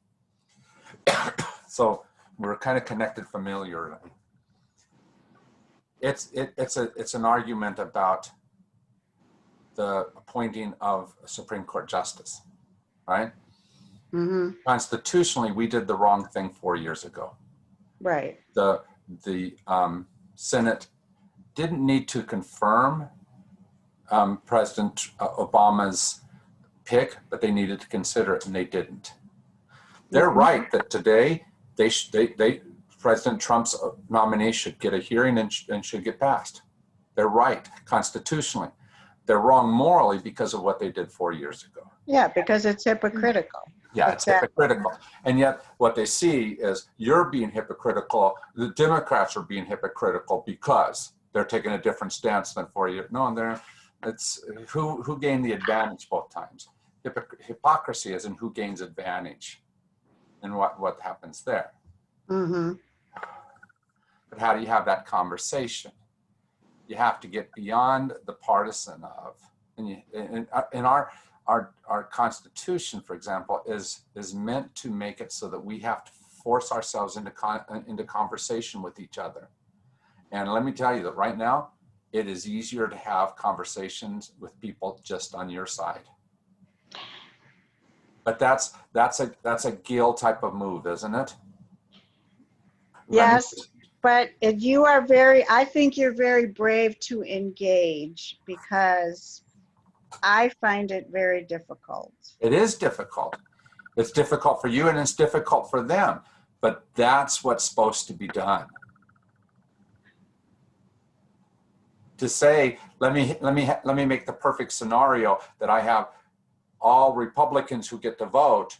A: So we're kind of connected familiarly. It's an argument about the appointing of a Supreme Court justice, right?
B: Mm-hmm.
A: Constitutionally, we did the wrong thing 4 years ago.
B: Right.
A: The Senate didn't need to confirm President Obama's pick, but they needed to consider it, and they didn't. They're right that today President Trump's nominee should get a hearing and should get passed. They're right constitutionally. They're wrong morally because of what they did 4 years ago.
B: Yeah, because it's hypocritical.
A: Yeah, it's hypocritical. And yet what they see is you're being hypocritical. The Democrats are being hypocritical because they're taking a different stance than 4 years. No, it's who gained the advantage both times. Hypocrisy is in who gains advantage and what happens there.
B: Mm-hmm.
A: But how do you have that conversation? You have to get beyond the partisan of, and our Constitution, for example, is meant to make it so that we have to force ourselves into conversation with each other. And let me tell you that right now, it is easier to have conversations with people just on your side. But that's a Gil type of move, isn't it?
B: Yes, but I think you're very brave to engage, because I find it very difficult.
A: It is difficult. It's difficult for you and it's difficult for them, but that's what's supposed to be done. To say, let me make the perfect scenario that I have all Republicans who get to vote,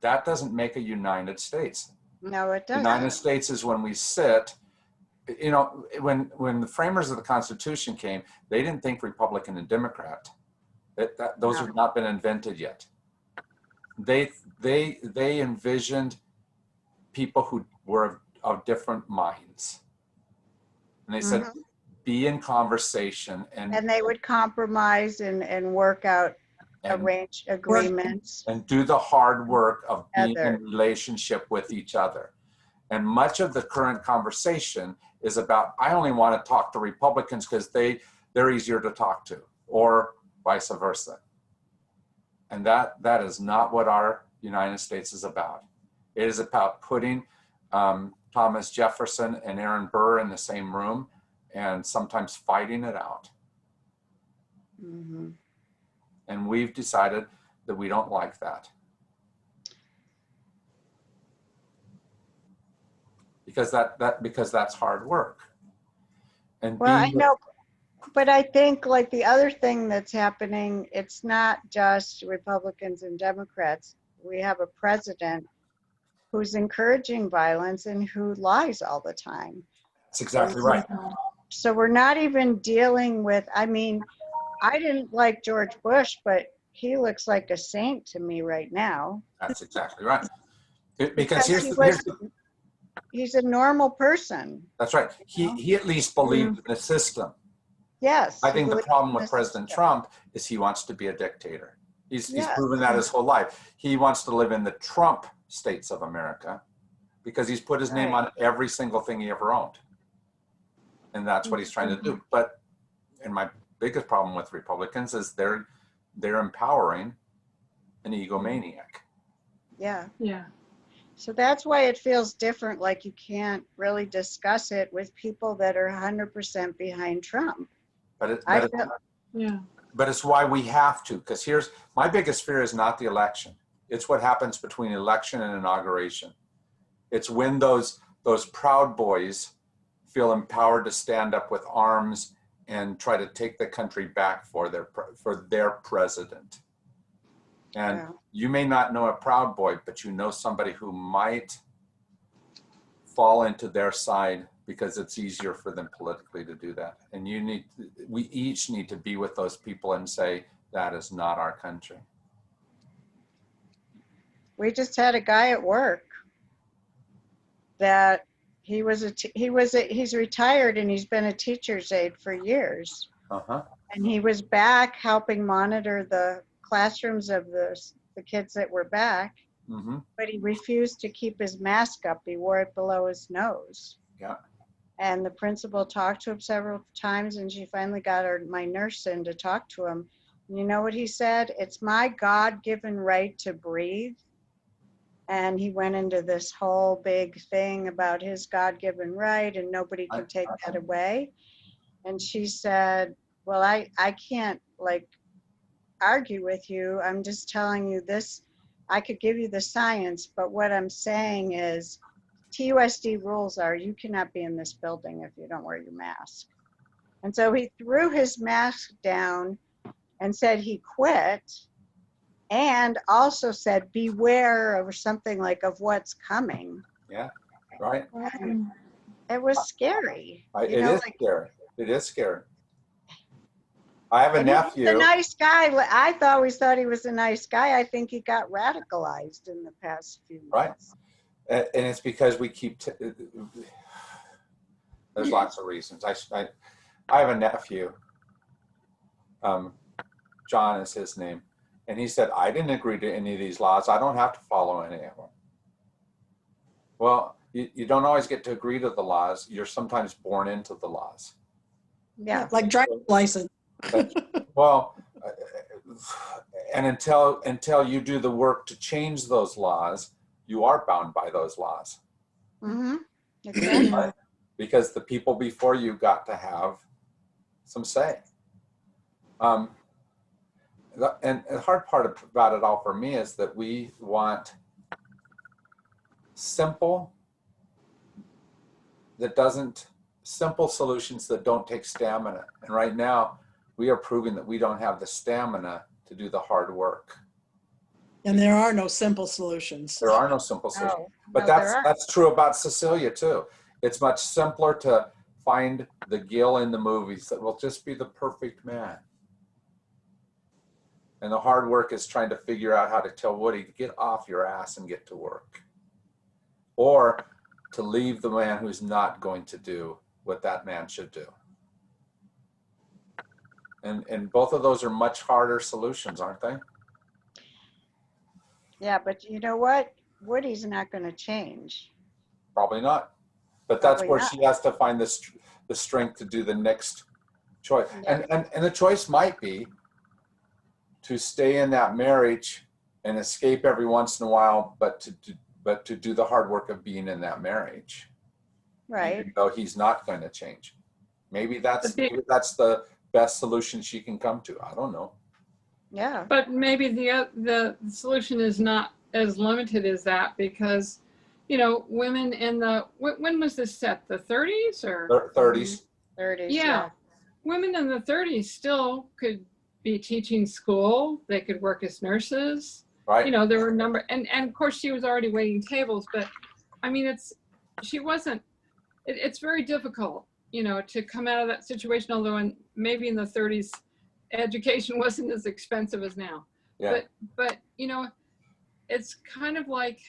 A: that doesn't make a United States.
B: No, it doesn't.
A: United States is when we sit, you know, when the framers of the Constitution came, they didn't think Republican and Democrat. Those have not been invented yet. They envisioned people who were of different minds. And they said, be in conversation. And
B: they would compromise and work out, arrange agreements.
A: And do the hard work of being in relationship with each other. And much of the current conversation is about, I only want to talk to Republicans because they're easier to talk to, or vice versa. And that is not what our United States is about. It is about putting Thomas Jefferson and Aaron Burr in the same room and sometimes fighting it out.
B: Mm-hmm.
A: And we've decided that we don't like that. Because that's hard work. And
B: well, I know, but I think like the other thing that's happening, it's not just Republicans and Democrats. We have a president who's encouraging violence and who lies all the time.
A: That's exactly right.
B: So we're not even dealing with, I mean, I didn't like George Bush, but he looks like a saint to me right now.
A: That's exactly right. Because
B: he's a normal person.
A: That's right. He at least believed in the system.
B: Yes.
A: I think the problem with President Trump is he wants to be a dictator. He's proven that his whole life. He wants to live in the Trump states of America because he's put his name on every single thing he ever owned. And that's what he's trying to do. But, and my biggest problem with Republicans is they're empowering an egomaniac.
B: Yeah.
D: Yeah.
B: So that's why it feels different, like you can't really discuss it with people that are 100% behind Trump.
A: But
B: I feel,
D: Yeah.
A: but it's why we have to, because here's my biggest fear is not the election. It's what happens between election and inauguration. It's when those Proud Boys feel empowered to stand up with arms and try to take the country back for their president. And
B: Yeah.
A: you may not know a Proud Boy, but you know somebody who might fall into their side because it's easier for them politically to do that. And we each need to be with those people and say, that is not our country.
B: we just had a guy at work that he's retired and he's been a teacher's aide for years.
A: Uh-huh.
B: And he was back helping monitor the classrooms of the kids that were back,
A: Mm-hmm.
B: but he refused to keep his mask up. He wore it below his nose.
A: Yeah.
B: And the principal talked to him several times, and she finally got my nurse in to talk to him. And you know what he said? It's my God-given right to breathe. And he went into this whole big thing about his God-given right, and nobody can take that away. And she said, well, I can't like argue with you. I'm just telling you this. I could give you the science, but what I'm saying is TUSD rules are you cannot be in this building if you don't wear your mask. And so he threw his mask down and said he quit, and also said beware of something like of what's coming.
A: Yeah. Right.
B: And it was scary.
A: It is scary. It is scary. I have a nephew.
B: He's a nice guy. I always thought he was a nice guy. I think he got radicalized in the past few months.
A: Right. And it's because we keep, there's lots of reasons. I have a nephew, John is his name. And he said, I didn't agree to any of these laws. I don't have to follow any of them. Well, you don't always get to agree to the laws. You're sometimes born into the laws.
B: Yeah.
C: Like driver's license.
A: Well, and until you do the work to change those laws, you are bound by those laws.
B: Mm-hmm. Exactly.
A: Right? Because the people before you got to have some say. And the hard part about it all for me is that we want simple solutions that don't take stamina. And right now, we are proving that we don't have the stamina to do the hard work.
C: And there are no simple solutions.
A: There are no simple solutions.
B: No,
A: But
B: no,
A: that's true about Cecilia too. It's much simpler to find the Gil in the movies that will just be the perfect man. And the hard work is trying to figure out how to tell Woody to get off your ass and get to work. Or to leave the man who's not going to do what that man should do. And both of those are much harder solutions, aren't they?
B: Yeah, but you know what? Woody's not going to change.
A: Probably not. But that's
B: Probably
A: where
B: not.
A: she has to find the strength to do the next choice.
B: Yeah.
A: And the choice might be to stay in that marriage and escape every once in a while, but to do the hard work of being in that marriage.
B: Right.
A: Even though he's not going to change. Maybe that's the best solution she can come to. I don't know.
B: Yeah.
D: But maybe the solution is not as limited as that, because, you know, women in when was this set? The 30s or
A: 30s.
B: 30s.
D: Yeah. Women in the 30s still could be teaching school. They could work as nurses.
A: Right.
D: You know, there were a number, and of course she was already waiting tables, but I mean, it's very difficult, you know, to come out of that situation, although maybe in the 30s, education wasn't as expensive as now.
A: Yeah.
D: But you know, it's kind of like,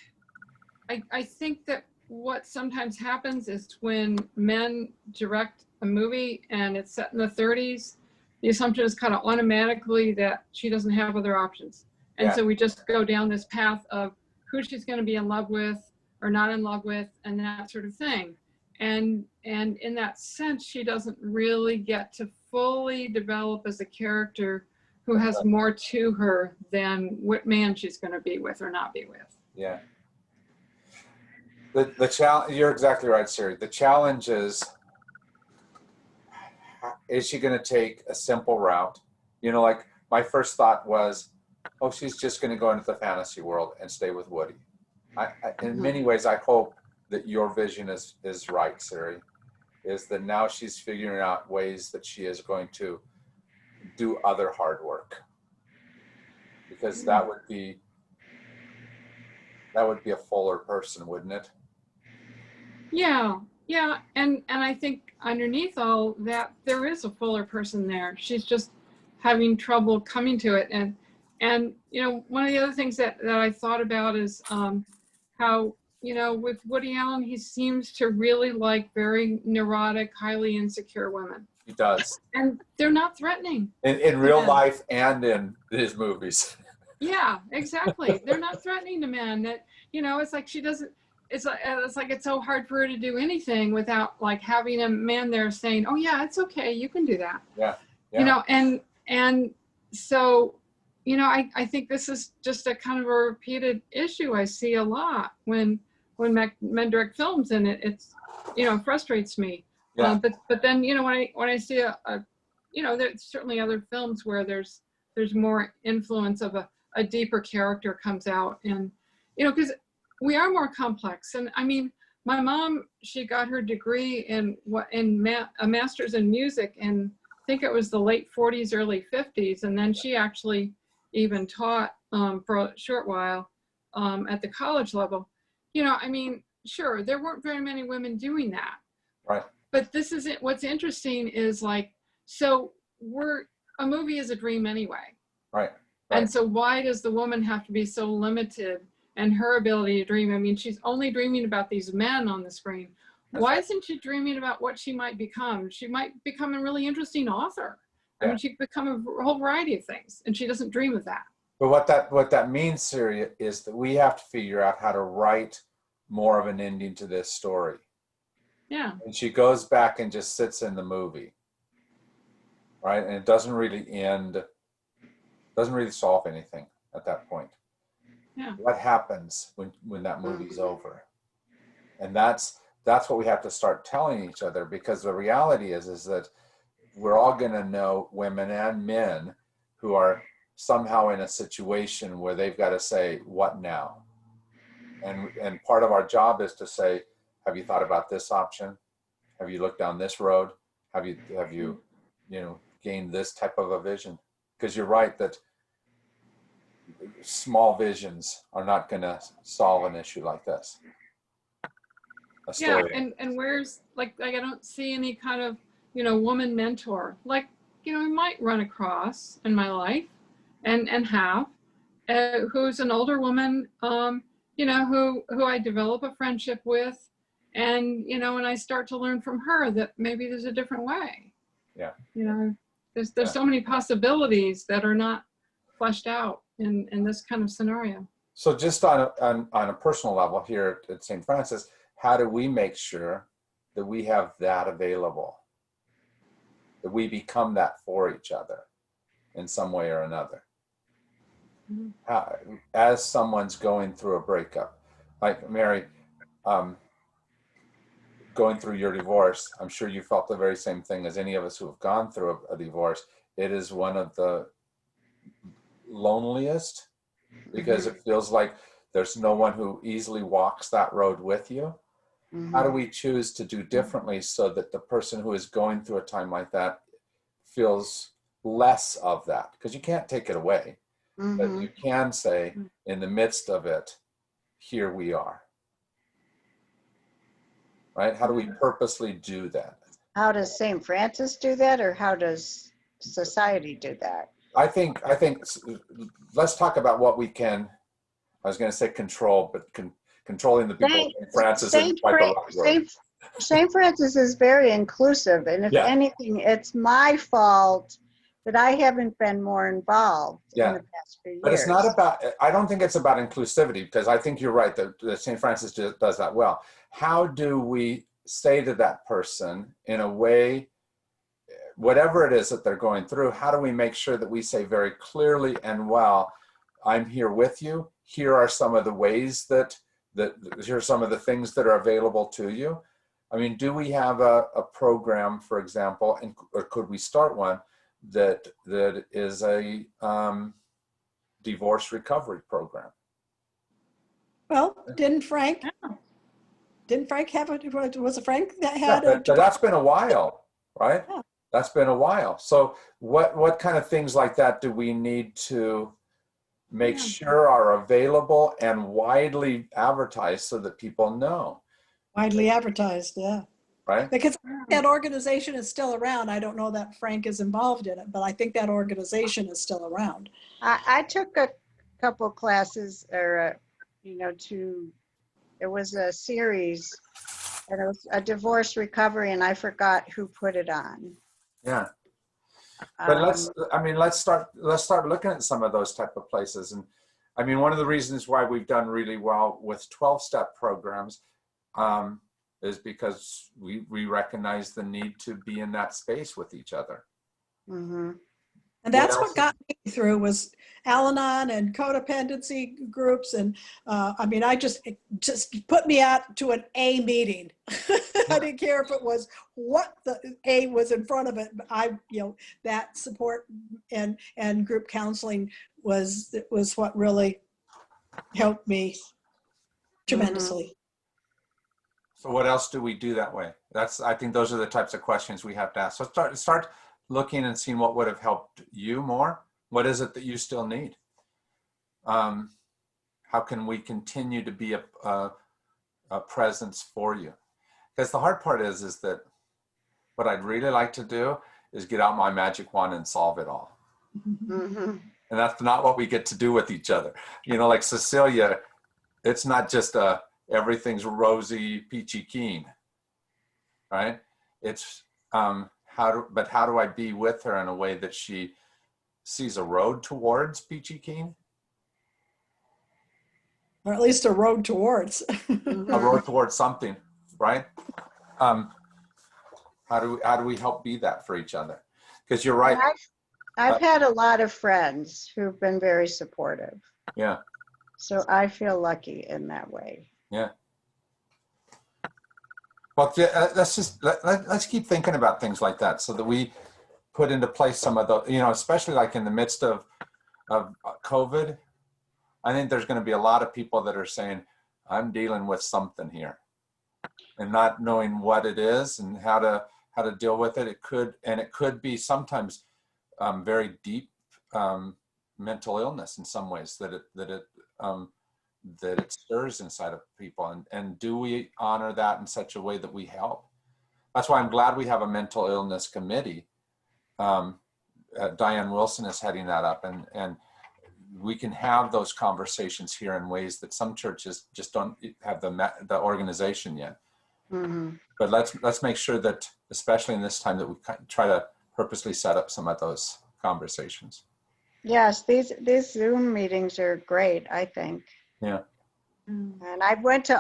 D: I think that what sometimes happens is when men direct a movie and it's set in the 30s, the assumption is kind of automatically that she doesn't have other options. And
A: Yeah.
D: so we just go down this path of who she's going to be in love with or not in love with and that sort of thing. And in that sense, she doesn't really get to fully develop as a character who has more to her than what man she's going to be with or not be with.
A: Yeah. The challenge, you're exactly right, Siri. The challenge is she going to take a simple route? You know, like my first thought was, oh, she's just going to go into the fantasy world and stay with Woody. In many ways, I hope that your vision is right, Siri, is that now she's figuring out ways that she is going to do other hard work, because that would be a fuller person, wouldn't it?
D: Yeah, yeah, and I think underneath all that, there is a fuller person there. She's just having trouble coming to it. And you know, one of the other things that I thought about is how, you know, with Woody Allen, he seems to really like very neurotic, highly insecure women.
A: He does.
D: And they're not threatening.
A: In real life and in his movies.
D: Yeah, exactly. They're not threatening to men. That, you know, it's like she doesn't, it's like it's so hard for her to do anything without like having a man there saying, oh yeah, it's okay, you can do that.
A: Yeah.
D: You know, and so, you know, I think this is just a kind of a repeated issue I see a lot when men direct films, and it's, you know, frustrates me.
A: Yeah.
D: But then, you know, when I see a you know, there's certainly other films where there's more influence of a deeper character comes out, and, you know, because we are more complex. And I mean, my mom, she got her degree in a master's in music, and I think it was the late 40s, early 50s. And then she actually even taught for a short while at the college level. You know, I mean, sure, there weren't very many women doing that.
A: Right.
D: But this is it. What's interesting is like, so a movie is a dream anyway.
A: Right.
D: And so why does the woman have to be so limited in her ability to dream? I mean, she's only dreaming about these men on the screen. Why isn't she dreaming about what she might become? She might become a really interesting author. I mean, she could become a whole variety of things, and she doesn't dream of that.
A: But what that means, Siri, is that we have to figure out how to write more of an ending to this story.
D: Yeah.
A: And she goes back and just sits in the movie, right? And it doesn't really end, doesn't really solve anything at that point.
D: Yeah.
A: What happens when that movie's over? And that's what we have to start telling each other, because the reality is that we're all going to know women and men who are somehow in a situation where they've got to say, what now? And part of our job is to say, have you thought about this option? Have you looked down this road? Have you you know, gained this type of a vision? Because you're right that small visions are not going to solve an issue like this.
D: Yeah, and where's like I don't see any kind of, you know, woman mentor. Like, you know, I might run across in my life and have who's an older woman, you know, who I develop a friendship with, and, you know, and I start to learn from her that maybe there's a different way.
A: Yeah.
D: You know, there's so many possibilities that are not fleshed out in this kind of scenario.
A: So just on a personal level here at St. Francis, how do we make sure that we have that available? That we become that for each other in some way or another? Mm-hmm. As someone's going through a breakup, like Mary, going through your divorce, I'm sure you felt the very same thing as any of us who have gone through a divorce. It is one of the loneliest, because it feels like there's no one who easily walks that road with you. Mm-hmm. How do we choose to do differently so that the person who is going through a time like that feels less of that? Because you can't take it away, but you can say, in the midst of it, here we are. Right? How do we purposely do that?
B: How does St. Francis do that, or how does society do that?
A: I think let's talk about what we can, I was going to say control, but controlling the people of St. Francis is quite the right word.
B: St. Francis is very inclusive, and if anything, it's my fault that I haven't been more involved in the past few years.
A: But it's not about, I don't think it's about inclusivity, because I think you're right that St. Francis does that well. How do we say to that person in a way, whatever it is that they're going through, how do we make sure that we say very clearly and well, I'm here with you. Here are some of the ways that that here are some of the things that are available to you. I mean, do we have a program, for example, and, or could we start one that is a divorce recovery program?
C: Well, didn't Frank have it? Was it Frank that
A: Yeah,
C: had
A: but that's been a while, right?
C: Yeah.
A: That's been a while. So what kind of things like that do we need to make sure are available and widely advertised so that people know,
C: widely advertised? Yeah.
A: right?
C: Because that organization is still around. I don't know that Frank is involved in it, but I think that organization is still around.
B: I took a couple classes, or it was a series, and it was a divorce recovery, and I forgot who put it on.
A: Yeah. But let's start looking at some of those type of places. And I mean, one of the reasons why we've done really well with 12-step programs is because we recognize the need to be in that space with each other.
B: Mm-hmm.
C: And that's what got me through was Al-Anon and codependency groups. And I mean, I just put me out to an A meeting. I didn't care if it was what the A was in front of it. But that support and group counseling was what really helped me tremendously.
A: So what else do we do that way? I think those are the types of questions we have to ask. So start looking and seeing what would have helped you more. What is it that you still need? How can we continue to be a presence for you? Because the hard part is that what I'd really like to do is get out my magic wand and solve it all.
B: Mm-hmm.
A: And that's not what we get to do with each other. Like Cecilia, it's not just everything's rosy, peachy keen, right? It's how do I be with her in a way that she sees a road towards peachy keen?
C: Or at least a road towards.
A: A road towards something, right? How do we help be that for each other? Because you're right.
B: I've had a lot of friends who've been very supportive.
A: Yeah.
B: So I feel lucky in that way.
A: Yeah. Well, let's keep thinking about things like that so that we put into place some of the, especially like in the midst of COVID, I think there's going to be a lot of people that are saying, I'm dealing with something here and not knowing what it is and how to deal with it. It could be sometimes very deep mental illness in some ways that it stirs inside of people. And do we honor that in such a way that we help? That's why I'm glad we have a mental illness committee. Diane Wilson is heading that up, and we can have those conversations here in ways that some churches just don't have the organization yet. Mm-hmm. But let's make sure that, especially in this time, that we try to purposely set up some of those conversations.
B: Yes, these Zoom meetings are great, I think.
A: Yeah.
B: And I went to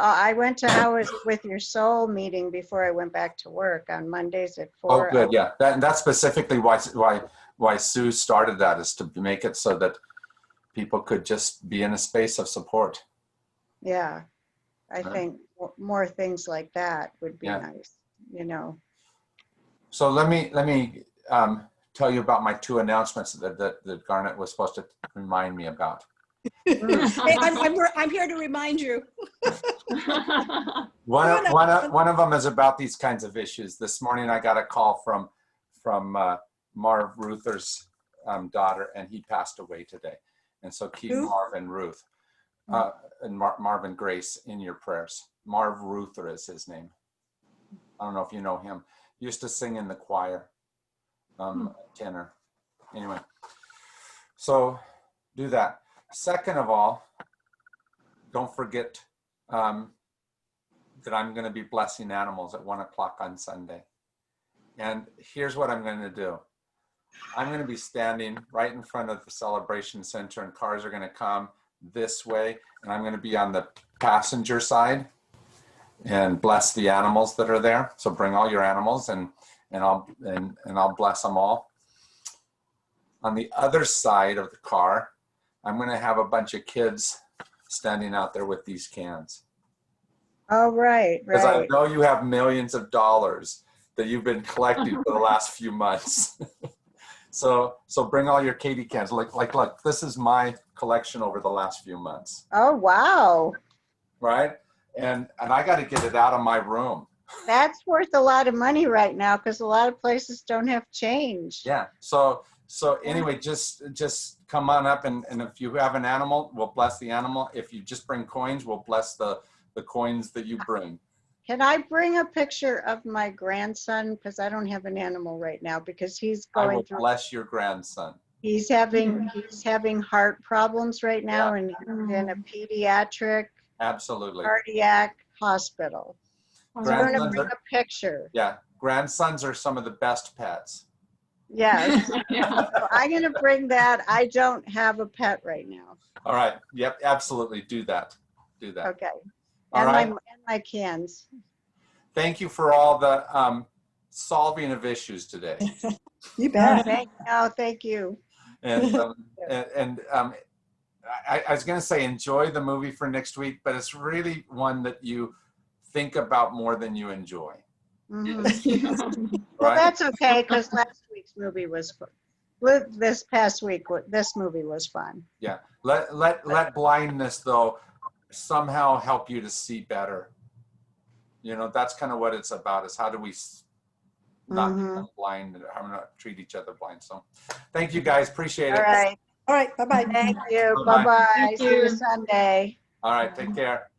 B: How Is It With Your Soul meeting before I went back to work on Mondays at 4.
A: Oh, good. Yeah. That's specifically why Sue started that, is to make it so that people could just be in a space of support.
B: Yeah. I think more things like that would be nice,
A: So let me tell you about my 2 announcements that Garnet was supposed to remind me about.
C: Hey, I'm here to remind you.
A: One of them is about these kinds of issues. This morning I got a call from Marv Ruther's daughter, and he passed away today. And so keep Marv and Ruth and Marv and Grace in your prayers. Marv Ruther is his name. I don't know if you know him. He used to sing in the choir, tenor. Anyway, so do that. Second of all, don't forget that I'm going to be blessing animals at 1 o'clock on Sunday. And here's what I'm going to do. I'm going to be standing right in front of the Celebration Center, and cars are going to come this way, and I'm going to be on the passenger side and bless the animals that are there. So bring all your animals, and I'll bless them all. On the other side of the car, I'm going to have a bunch of kids standing out there with these cans.
B: Oh, right,
A: Because I
B: right.
A: know you have millions of dollars that you've been collecting for the last few months. So bring all your Katie cans. Look, this is my collection over the last few months,
B: Oh, wow.
A: right? And I got to get it out of my room.
B: That's worth a lot of money right now because a lot of places don't have change.
A: Yeah. So anyway, just come on up, and if you have an animal, we'll bless the animal. If you just bring coins, we'll bless the coins that you bring.
B: Can I bring a picture of my grandson? Because I don't have an animal right now because he's
A: I
B: going
A: will
B: through,
A: bless your grandson.
B: he's having heart problems right now and he's in a pediatric
A: Absolutely.
B: cardiac hospital. So I'm going to
A: Grandsons
B: bring
A: are,
B: a picture.
A: yeah, grandsons are some of the best pets.
B: Yes.
D: Yeah.
B: So I'm going to bring that. I don't have a pet right now.
A: All right. Yep. Absolutely. Do that. Do that.
B: Okay.
A: All
B: And
A: right.
B: my cans.
A: Thank you for all the solving of issues today.
C: You bet.
B: Thank you.
A: And I was going to say enjoy the movie for next week, but it's really one that you think about more than you enjoy.
B: Mhm. Well,
A: Right?
B: that's okay because last week's movie was fun. This past week, this movie was fun.
A: Yeah. Let blindness though somehow help you to see better. You know, that's kind of what it's about, is how do we not become blind and how not treat each other blind. So thank you guys. Appreciate it.
B: All right.
C: All right. Bye-bye.
B: Thank you.
A: Bye-bye.
B: Bye-bye.
D: Thank
B: See you
D: you.
B: Sunday.
A: All right. Take care.